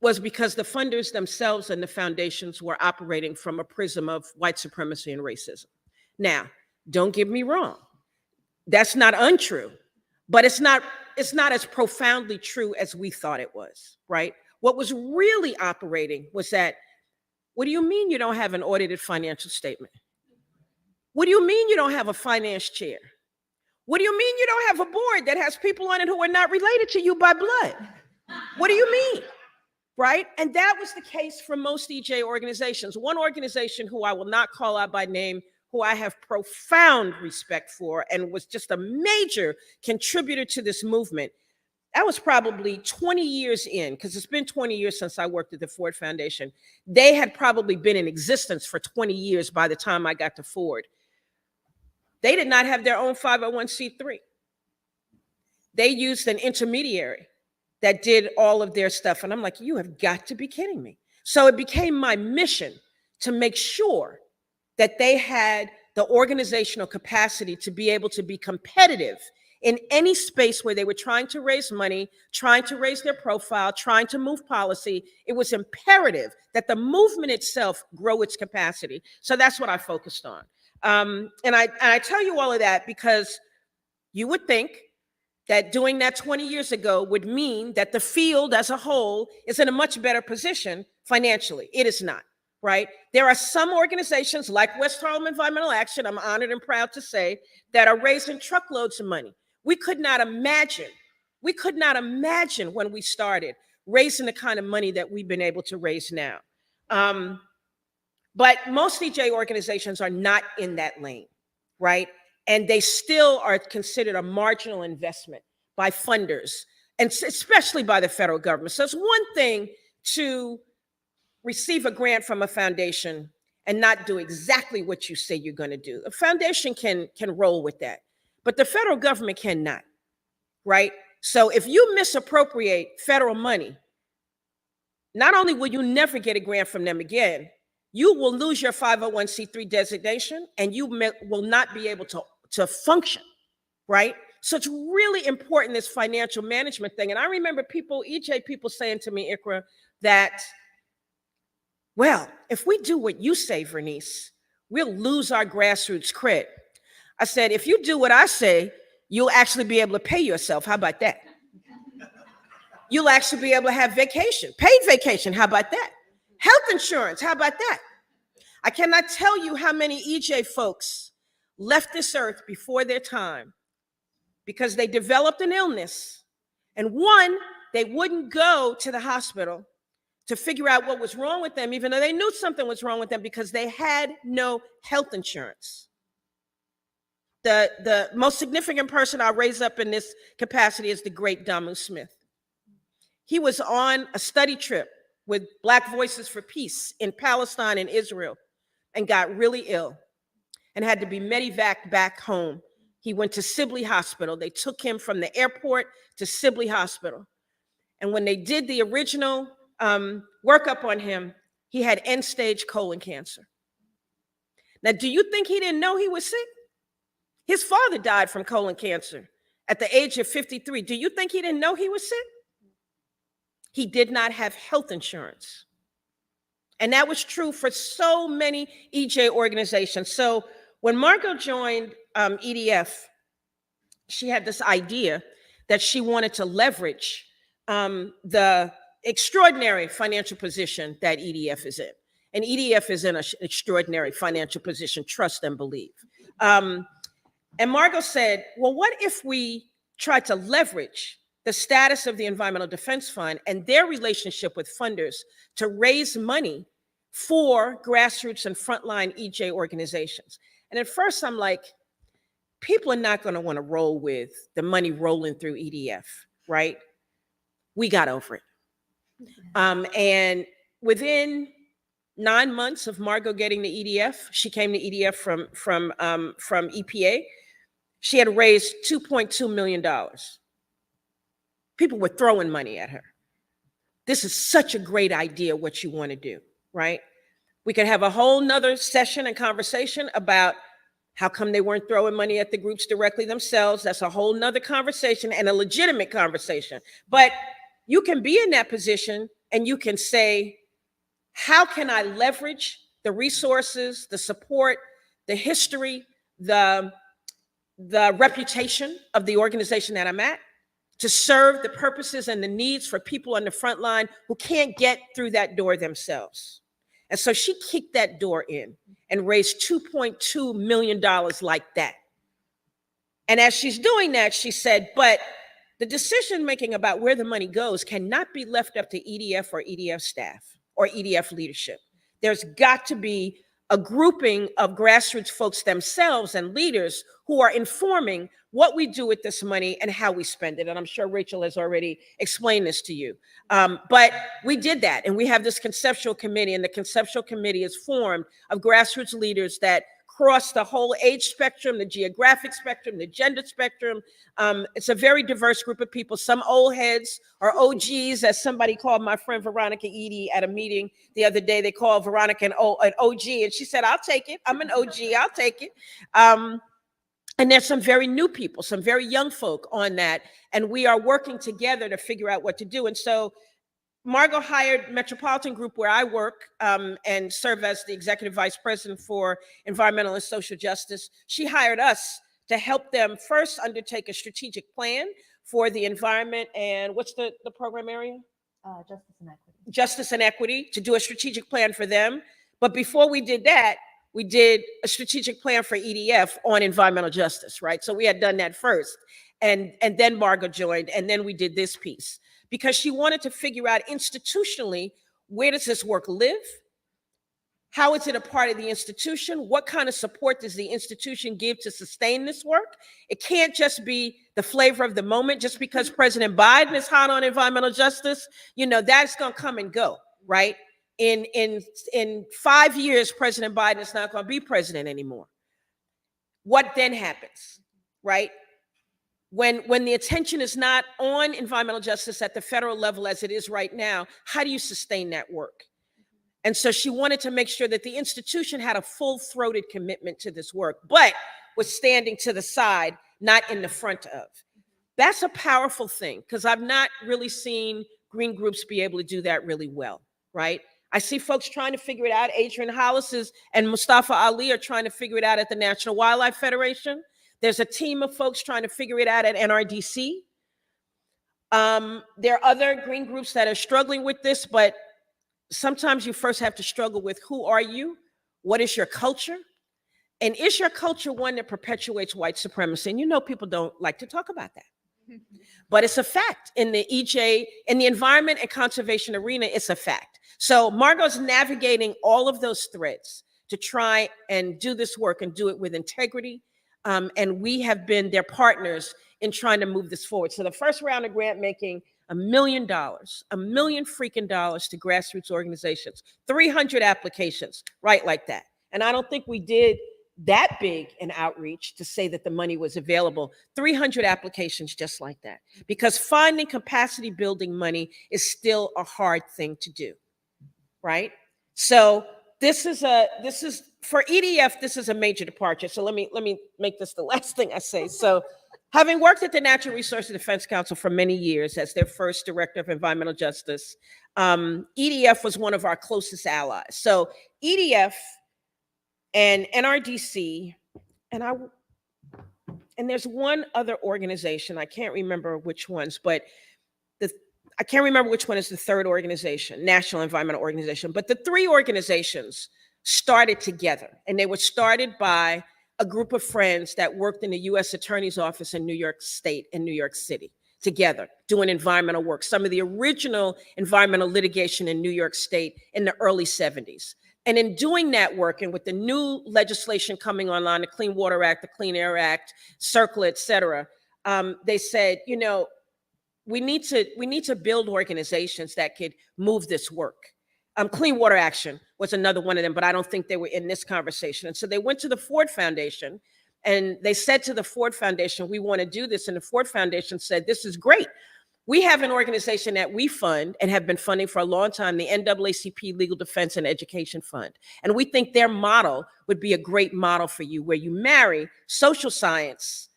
was because the funders themselves and the foundations were operating from a prism of white supremacy and racism. Now, don't get me wrong. That's not untrue, but it's not as profoundly true as we thought it was, right? What was really operating was that, what do you mean you don't have an audited financial statement? What do you mean you don't have a finance chair? What do you mean you don't have a board that has people on it who are not related to you by blood? What do you mean? Right? And that was the case for most EJ organizations. One organization who I will not call out by name, who I have profound respect for and was just a major contributor to this movement, that was probably 20 years in, because it's been 20 years since I worked at the Ford Foundation. They had probably been in existence for 20 years by the time I got to Ford. They did not have their own 501c3. They used an intermediary that did all of their stuff. And I'm like, you have got to be kidding me. So it became my mission to make sure that they had the organizational capacity to be able to be competitive in any space where they were trying to raise money, trying to raise their profile, trying to move policy. It was imperative that the movement itself grow its capacity. So that's what I focused on. And I tell you all of that because you would think that doing that 20 years ago would mean that the field as a whole is in a much better position financially. It is not, right? There are some organizations like West Harlem Environmental Action, I'm honored and proud to say, that are raising truckloads of money. We could not imagine when we started raising the kind of money that we've been able to raise now. But most EJ organizations are not in that lane, right? And they still are considered a marginal investment by funders, and especially by the federal government. So it's one thing to receive a grant from a foundation and not do exactly what you say you're going to do. A foundation can roll with that, but the federal government cannot, right? So if you misappropriate federal money, not only will you never get a grant from them again, you will lose your 501c3 designation, and you will not be able to function, right? So it's really important, this financial management thing. And I remember EJ people saying to me, Ikra, that, well, if we do what you say, Vernice, we'll lose our grassroots cred. I said, if you do what I say, you'll actually be able to pay yourself. How about that? You'll actually be able to have vacation, paid vacation. How about that? Health insurance. How about that? I cannot tell you how many EJ folks left this earth before their time because they developed an illness, and one, they wouldn't go to the hospital to figure out what was wrong with them, even though they knew something was wrong with them, because they had no health insurance. The most significant person I'll raise up in this capacity is the great Damu Smith. He was on a study trip with Black Voices for Peace in Palestine and Israel and got really ill and had to be medevaced back home. He went to Sibley Hospital. They took him from the airport to Sibley Hospital. And when they did the original workup on him, he had end-stage colon cancer. Now, do you think he didn't know he was sick? His father died from colon cancer at the age of 53. Do you think he didn't know he was sick? He did not have health insurance. And that was true for so many EJ organizations. So when Margot joined EDF, she had this idea that she wanted to leverage the extraordinary financial position that EDF is in. And EDF is in an extraordinary financial position, trust and believe. And Margot said, well, what if we tried to leverage the status of the Environmental Defense Fund and their relationship with funders to raise money for grassroots and frontline EJ organizations? And at first I'm like, people are not going to want to roll with the money rolling through EDF, right? We got over it. And within 9 months of Margot getting the EDF, she came to EDF from EPA. She had raised $2.2 million. People were throwing money at her. This is such a great idea, what you want to do, right? We could have a whole nother session and conversation about how come they weren't throwing money at the groups directly themselves. That's a whole nother conversation and a legitimate conversation. But you can be in that position and you can say, how can I leverage the resources, the support, the history, the reputation of the organization that I'm at to serve the purposes and the needs for people on the front line who can't get through that door themselves. And so she kicked that door in and raised $2.2 million like that. And as she's doing that, she said, but the decision-making about where the money goes cannot be left up to EDF or EDF staff or EDF leadership. There's got to be a grouping of grassroots folks themselves and leaders who are informing what we do with this money and how we spend it. And I'm sure Rachel has already explained this to you. But we did that, and we have this conceptual committee, and the conceptual committee is formed of grassroots leaders that cross the whole age spectrum, the geographic spectrum, the gender spectrum. It's a very diverse group of people, some old heads or OGs, as somebody called my friend Veronica Edie at a meeting the other day. They called Veronica an OG, and she said, I'll take it. I'm an OG, I'll take it. And there's some very new people, some very young folk on that. And we are working together to figure out what to do. And so Margot hired Metropolitan Group, where I work, and serve as the executive vice president for environmental and social justice. She hired us to help them first undertake a strategic plan for the environment and what's the program area? Justice and equity. Justice and equity, to do a strategic plan for them. But before we did that, we did a strategic plan for EDF on environmental justice, right? So we had done that first. And then Margot joined, and then we did this piece. Because she wanted to figure out institutionally, where does this work live? How is it a part of the institution? What kind of support does the institution give to sustain this work? It can't just be the flavor of the moment. Just because President Biden is hot on environmental justice, you know, that's gonna come and go, right? In 5 years, President Biden is not gonna be president anymore. What then happens, right? When the attention is not on environmental justice at the federal level as it is right now, how do you sustain that work? And so she wanted to make sure that the institution had a full-throated commitment to this work, but was standing to the side, not in the front of. That's a powerful thing, because I've not really seen green groups be able to do that really well, right? I see folks trying to figure it out. Adrian Hollis and Mustafa Ali are trying to figure it out at the National Wildlife Federation. There's a team of folks trying to figure it out at NRDC. There are other green groups that are struggling with this, but sometimes you first have to struggle with who are you? What is your culture? And is your culture one that perpetuates white supremacy? And you know people don't like to talk about that. But it's a fact in the EJ, in the environment and conservation arena, it's a fact. So Margot's navigating all of those threads to try and do this work and do it with integrity. And we have been their partners in trying to move this forward. So the first round of grant making, $1 million freaking dollars to grassroots organizations, 300 applications, right like that. And I don't think we did that big an outreach to say that the money was available. 300 applications just like that, because finding capacity building money is still a hard thing to do, right? So this is for EDF, this is a major departure. So let me make this the last thing I say. So having worked at the Natural Resources Defense Council for many years as their first director of environmental justice, EDF was one of our closest allies. So EDF and NRDC, and there's one other organization, I can't remember which ones, but I can't remember which one is the third organization, National Environmental Organization, but the three organizations started together, and they were started by a group of friends that worked in the U.S. Attorney's Office in New York State and New York City together, doing environmental work, some of the original environmental litigation in New York State in the early 70s. And in doing that work, and with the new legislation coming online, the Clean Water Act, the Clean Air Act, CERCLA, et cetera, they said, you know, we need to build organizations that could move this work. Clean Water Action was another one of them, but I don't think they were in this conversation. And so they went to the Ford Foundation, and they said to the Ford Foundation, we want to do this. And the Ford Foundation said, this is great. We have an organization that we fund and have been funding for a long time, the NAACP Legal Defense and Education Fund. And we think their model would be a great model for you, where you marry social science,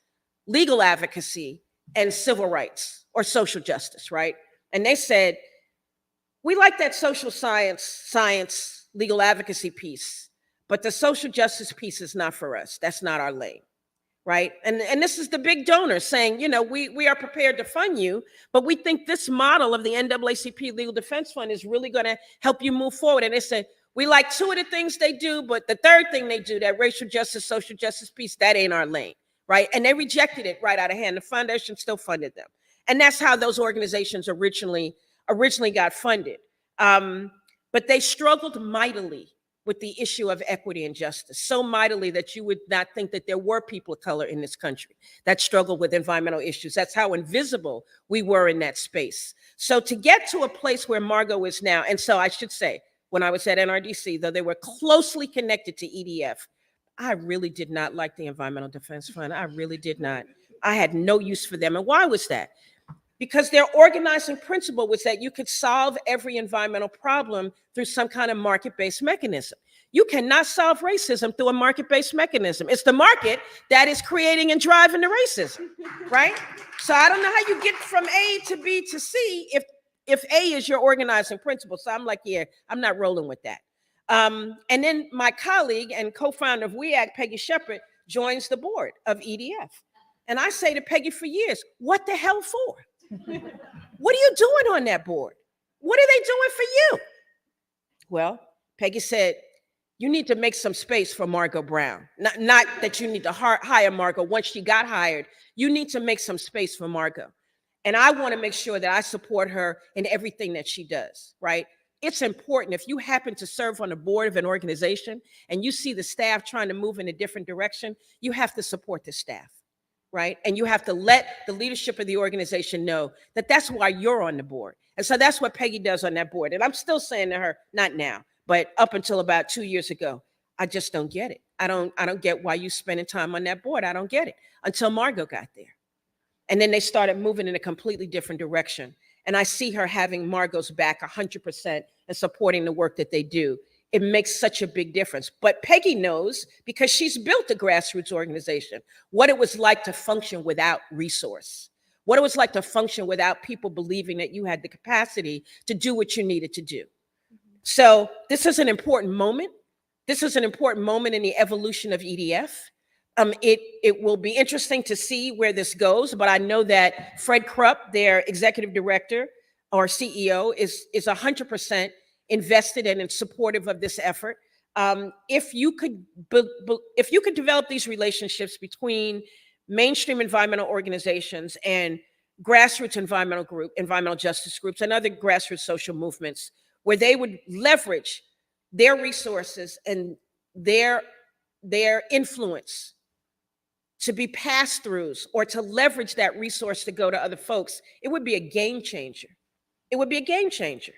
legal advocacy, and civil rights or social justice, right? And they said, we like that social science, legal advocacy piece, but the social justice piece is not for us. That's not our lane, right? And this is the big donor saying, you know, we are prepared to fund you, but we think this model of the NAACP Legal Defense Fund is really going to help you move forward. And they said, we like two of the things they do, but the third thing they do, that racial justice, social justice piece, that ain't our lane, right? And they rejected it right out of hand. The foundation still funded them. And that's how those organizations originally got funded. But they struggled mightily with the issue of equity and justice, so mightily that you would not think that there were people of color in this country that struggled with environmental issues. That's how invisible we were in that space. So to get to a place where Margot is now, and so I should say, when I was at NRDC, though they were closely connected to EDF, I really did not like the Environmental Defense Fund. I really did not. I had no use for them. And why was that? Because their organizing principle was that you could solve every environmental problem through some kind of market-based mechanism. You cannot solve racism through a market-based mechanism. It's the market that is creating and driving the racism, right? So I don't know how you get from A to B to C if A is your organizing principle. So I'm like, yeah, I'm not rolling with that. And then my colleague and co-founder of WEAC, Peggy Shepard, joins the board of EDF. And I say to Peggy for years, what the hell for? What are you doing on that board? What are they doing for you? Well, Peggy said, you need to make some space for Margot Brown. Not that you need to hire Margot. Once she got hired, you need to make some space for Margot. And I want to make sure that I support her in everything that she does, right? It's important. If you happen to serve on the board of an organization and you see the staff trying to move in a different direction, you have to support the staff. Right? And you have to let the leadership of the organization know that that's why you're on the board. And so that's what Peggy does on that board. And I'm still saying to her, not now, but up until about 2 years ago, I just don't get it. I don't get why you spending time on that board. I don't get it until Margot got there. And then they started moving in a completely different direction. And I see her having Margot's back 100% and supporting the work that they do. It makes such a big difference. But Peggy knows, because she's built a grassroots organization, what it was like to function without resource, what it was like to function without people believing that you had the capacity to do what you needed to do. So this is an important moment. This is an important moment in the evolution of EDF. It will be interesting to see where this goes, but I know that Fred Krupp, their executive director or CEO, is 100% invested in and supportive of this effort. If you could develop these relationships between mainstream environmental organizations and grassroots environmental justice groups and other grassroots social movements, where they would leverage their resources and their influence to be pass-throughs or to leverage that resource to go to other folks, it would be a game changer. It would be a game changer.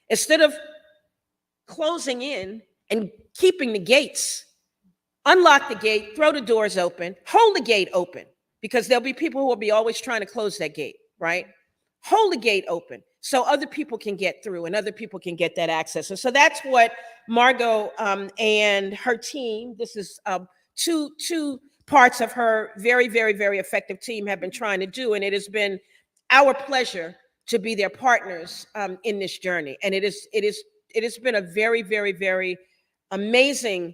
Instead of closing in and keeping the gates unlock the gate, throw the doors open, hold the gate open, because there'll be people who will be always trying to close that gate, right? Hold the gate open so other people can get through and other people can get that access. And so that's what Margot and her team, this is two parts of her very, very, very effective team, have been trying to do. And it has been our pleasure to be their partners in this journey. And it has been a very, very, very amazing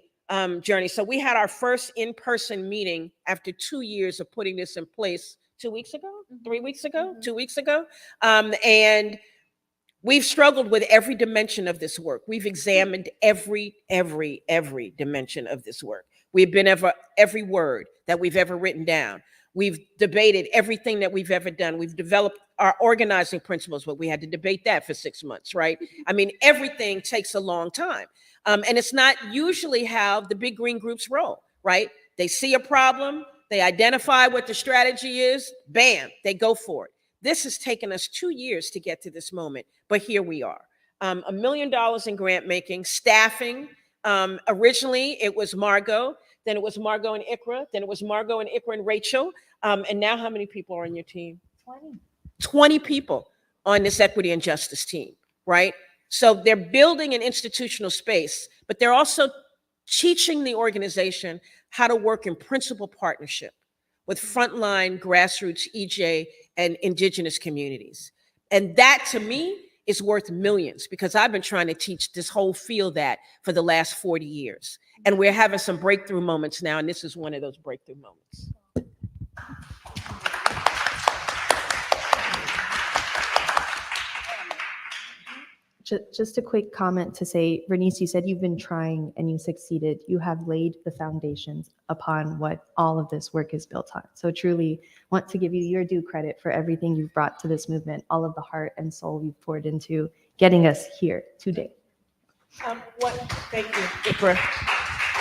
journey. So we had our first in-person meeting after 2 years of putting this in place 2 weeks ago, 3 weeks ago, 2 weeks ago. And we've struggled with every dimension of this work. We've examined every dimension of this work. We've been every word that we've ever written down. We've debated everything that we've ever done. We've developed our organizing principles, but we had to debate that for 6 months, right? I mean, everything takes a long time. And it's not usually how the big green groups roll, right? They see a problem, they identify what the strategy is, bam, they go for it. This has taken us 2 years to get to this moment, but here we are. $1 million in grant making, staffing. Originally, it was Margot, then it was Margot and Ikra, then it was Margot and Ikra and Rachel. And now how many people are on your team? 20 people on this equity and justice team, right? So they're building an institutional space, but they're also teaching the organization how to work in principal partnership with frontline, grassroots, EJ, and indigenous communities. And that, to me, is worth millions, because I've been trying to teach this whole field that for the last 40 years. And we're having some breakthrough moments now, and this is one of those breakthrough moments. Just a quick comment to say, Bernice, you said you've been trying and you succeeded. You have laid the foundations upon what all of this work is built on. So truly want to give you your due credit for everything you've brought to this movement, all of the heart and soul you've poured into getting us here today. Thank you, Ikra.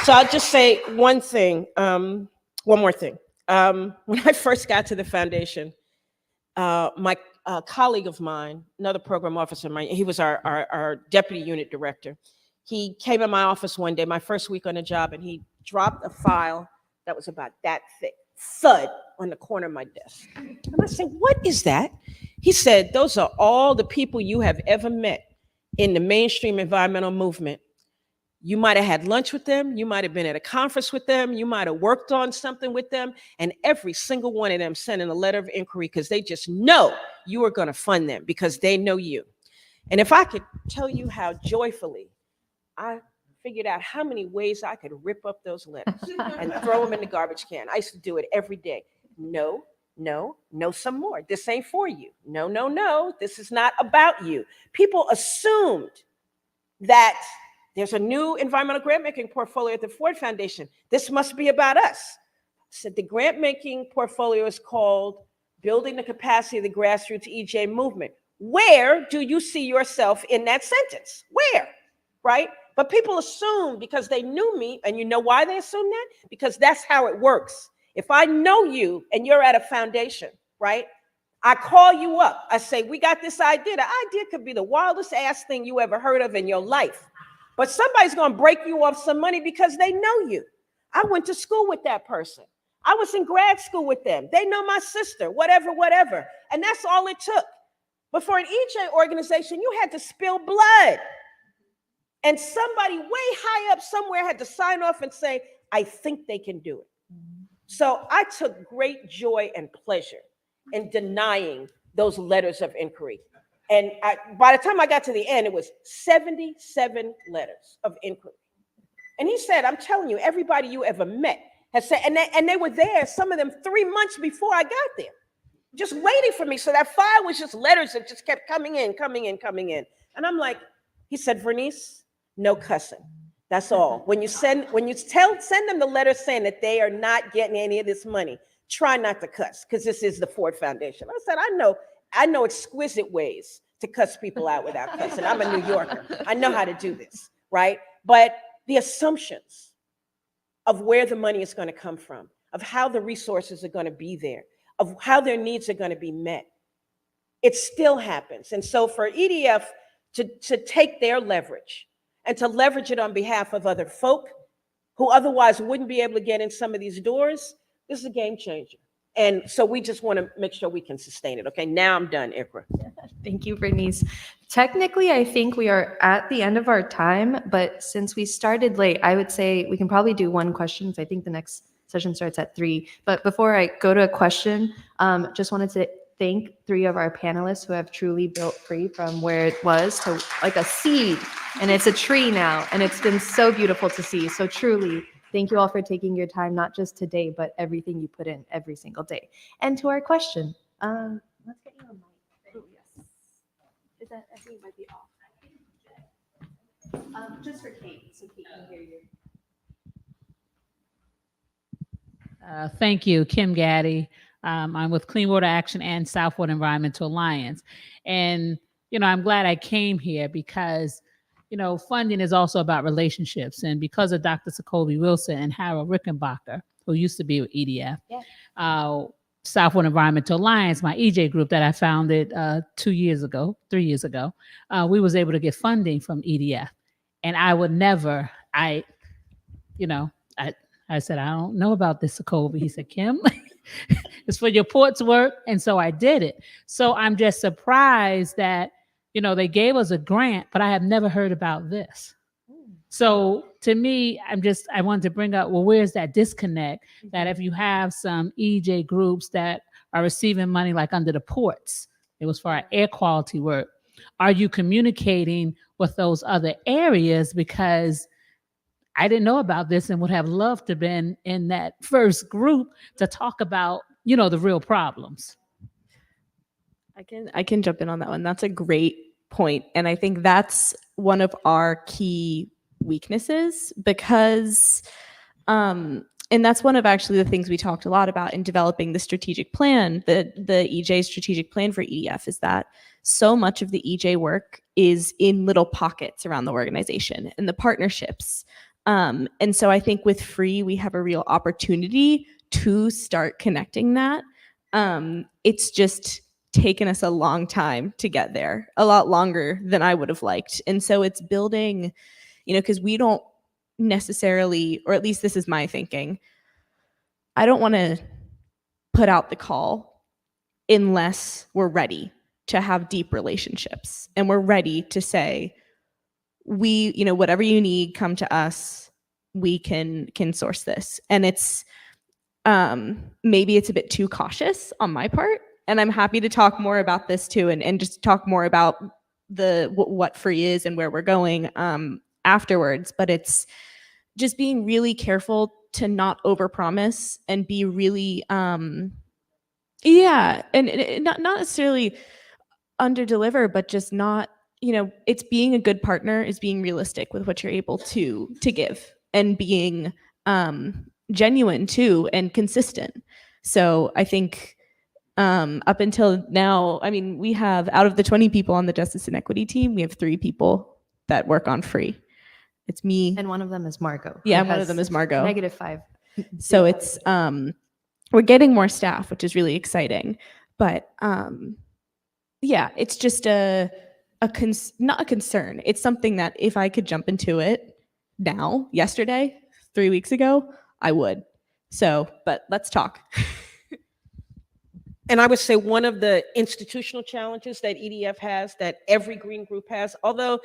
So I'll just say one thing, one more thing. When I first got to the foundation, my colleague of mine, another program officer of mine, he was our deputy unit director. He came in my office one day, my first week on the job, and he dropped a file that was about that thick, thud, on the corner of my desk. And I said, "What is that?" He said, "Those are all the people you have ever met in the mainstream environmental movement. You might have had lunch with them. You might have been at a conference with them. You might have worked on something with them. And every single one of them sent in a letter of inquiry because they just know you are going to fund them because they know you." And if I could tell you how joyfully I figured out how many ways I could rip up those letters and throw them in the garbage can. I used to do it every day. No, some more. This ain't for you. No. This is not about you. People assumed that there's a new environmental grant-making portfolio at the Ford Foundation. This must be about us. I said the grant-making portfolio is called Building the Capacity of the Grassroots EJ Movement. Where do you see yourself in that sentence? Where, right? But people assume because they knew me, and you know why they assume that? Because that's how it works. If I know you and you're at a foundation, right? I call you up. I say, we got this idea. The idea could be the wildest ass thing you ever heard of in your life. But somebody's going to break you off some money because they know you. I went to school with that person. I was in grad school with them. They know my sister, whatever. And that's all it took. But for an EJ organization, you had to spill blood. And somebody way high up somewhere had to sign off and say, I think they can do it. So I took great joy and pleasure in denying those letters of inquiry. And by the time I got to the end, it was 77 letters of inquiry. And he said, I'm telling you, everybody you ever met has said, and they were there, some of them 3 months before I got there, just waiting for me. So that file was just letters that just kept coming in. And I'm like, he said, Vernice, no cussing. That's all. When you send them the letter saying that they are not getting any of this money, try not to cuss, because this is the Ford Foundation. I said, I know exquisite ways to cuss people out without cussing. I'm a New Yorker. I know how to do this, right? But the assumptions of where the money is going to come from, of how the resources are going to be there, of how their needs are going to be met, it still happens. And so for EDF to take their leverage and to leverage it on behalf of other folk, who otherwise wouldn't be able to get in some of these doors, this is a game changer. And so we just want to make sure we can sustain it. Okay, now I'm done, Ikra. Thank you, Bernice. Technically, I think we are at the end of our time, but since we started late, I would say we can probably do one question, because I think the next session starts at 3. But before I go to a question, just wanted to thank 3 of our panelists who have truly built Free from where it was to like a seed, and it's a tree now, and it's been so beautiful to see. So truly, thank you all for taking your time, not just today, but everything you put in every single day. And to our question, let's get you a mic. Oh, yes. Is that, I think it might be off. Just for Kate, so Kate can hear you. Thank you, Kim Gaddy. I'm with Clean Water Action and Southwood Environmental Alliance. And, I'm glad I came here because, funding is also about relationships. And because of Dr. Sokobi Wilson and Harold Rickenbacker, who used to be with EDF, Southwood Environmental Alliance, my EJ group that I founded 3 years ago, we was able to get funding from EDF. And I would never, I said, I don't know about this, Sokobi. He said, Kim, it's for your port's work. And so I did it. So I'm just surprised that, they gave us a grant, but I have never heard about this. So to me, I wanted to bring up, well, where's that disconnect? That if you have some EJ groups that are receiving money like under the ports, it was for our air quality work. Are you communicating with those other areas? Because I didn't know about this and would have loved to have been in that first group to talk about, the real problems. I can jump in on that one. That's a great point. And I think that's one of our key weaknesses because, and that's one of actually the things we talked a lot about in developing the strategic plan, the EJ strategic plan for EDF, is that so much of the EJ work is in little pockets around the organization and the partnerships. And so I think with Free, we have a real opportunity to start connecting that. It's just taken us a long time to get there, a lot longer than I would have liked. And so it's building, because we don't necessarily, or at least this is my thinking, I don't want to put out the call unless we're ready to have deep relationships and we're ready to say, whatever you need, come to us. We can source this. And it's maybe it's a bit too cautious on my part. And I'm happy to talk more about this too, and just talk more about what Free is and where we're going afterwards. But it's just being really careful to not overpromise and be really and not necessarily underdeliver, but just not. It's being a good partner is being realistic with what you're able to give and being genuine too and consistent. So I think up until now, we have, out of the 20 people on the Justice and Equity team, we have 3 people that work on Free. It's me. And one of them is Margot. Yeah, one of them is Margot. -5. So it's, we're getting more staff, which is really exciting. But it's just not a concern. It's something that if I could jump into it now, yesterday, 3 weeks ago, I would. So, but let's talk. And I would say one of the institutional challenges that EDF has, that every green group has, although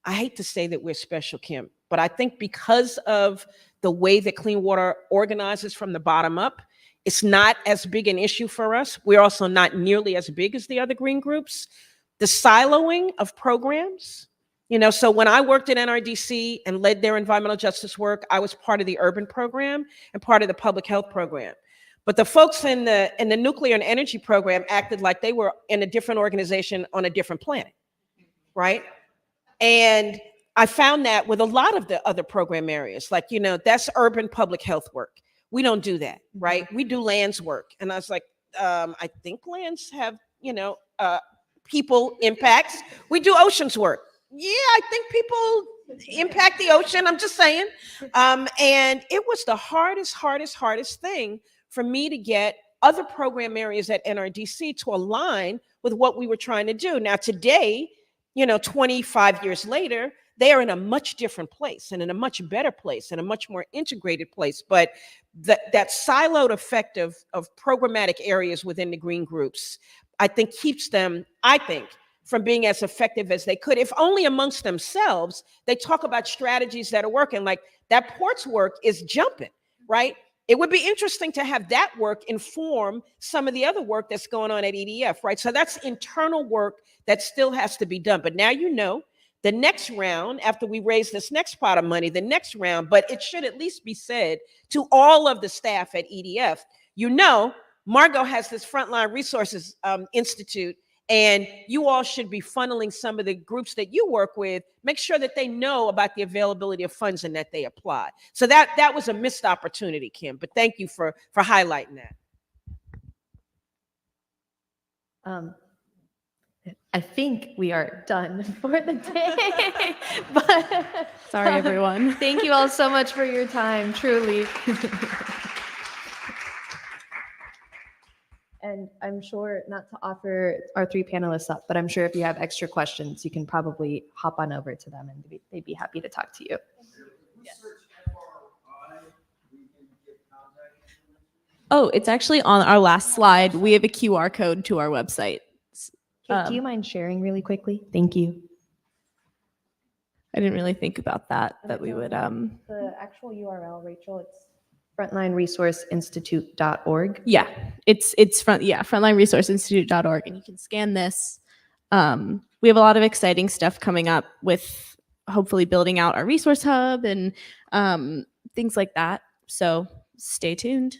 I hate to say that we're special, Kim, but I think because of the way that clean water organizes from the bottom up, it's not as big an issue for us. We're also not nearly as big as the other green groups. The siloing of programs, so when I worked at NRDC and led their environmental justice work, I was part of the urban program and part of the public health program. But the folks in the nuclear and energy program acted like they were in a different organization on a different planet, right? And I found that with a lot of the other program areas, like, that's urban public health work. We don't do that, right? We do lands work. And I was like, I think lands have, people impacts. We do oceans work. Yeah, I think people impact the ocean. I'm just saying. And it was the hardest thing for me to get other program areas at NRDC to align with what we were trying to do. Now, today, 25 years later, they are in a much different place and in a much better place and a much more integrated place. But that siloed effect of programmatic areas within the green groups, I think keeps them, from being as effective as they could, if only amongst themselves. They talk about strategies that are working, like that ports work is jumping, right? It would be interesting to have that work inform some of the other work that's going on at EDF, right? So that's internal work that still has to be done. But now you know the next round, after we raise this next pot of money, the next round, but it should at least be said to all of the staff at EDF, you know, Margot has this Frontline Resources Institute, and you all should be funneling some of the groups that you work with, make sure that they know about the availability of funds and that they apply. So that was a missed opportunity, Kim, but thank you for highlighting that. I think we are done for the day. But Sorry, everyone. thank you all so much for your time, truly. And I'm sure, not to offer our three panelists up, but I'm sure if you have extra questions, you can probably hop on over to them and they'd be happy to talk to you. Oh, it's actually on our last slide. We have a QR code to our website. Kate, do you mind sharing really quickly? Thank you. I didn't really think about that we would. The actual URL, Rachel, it's frontlineresourceinstitute.org. Yeah, it's frontlineresourceinstitute.org, and you can scan this. We have a lot of exciting stuff coming up with hopefully building out our resource hub and things like that. So stay tuned.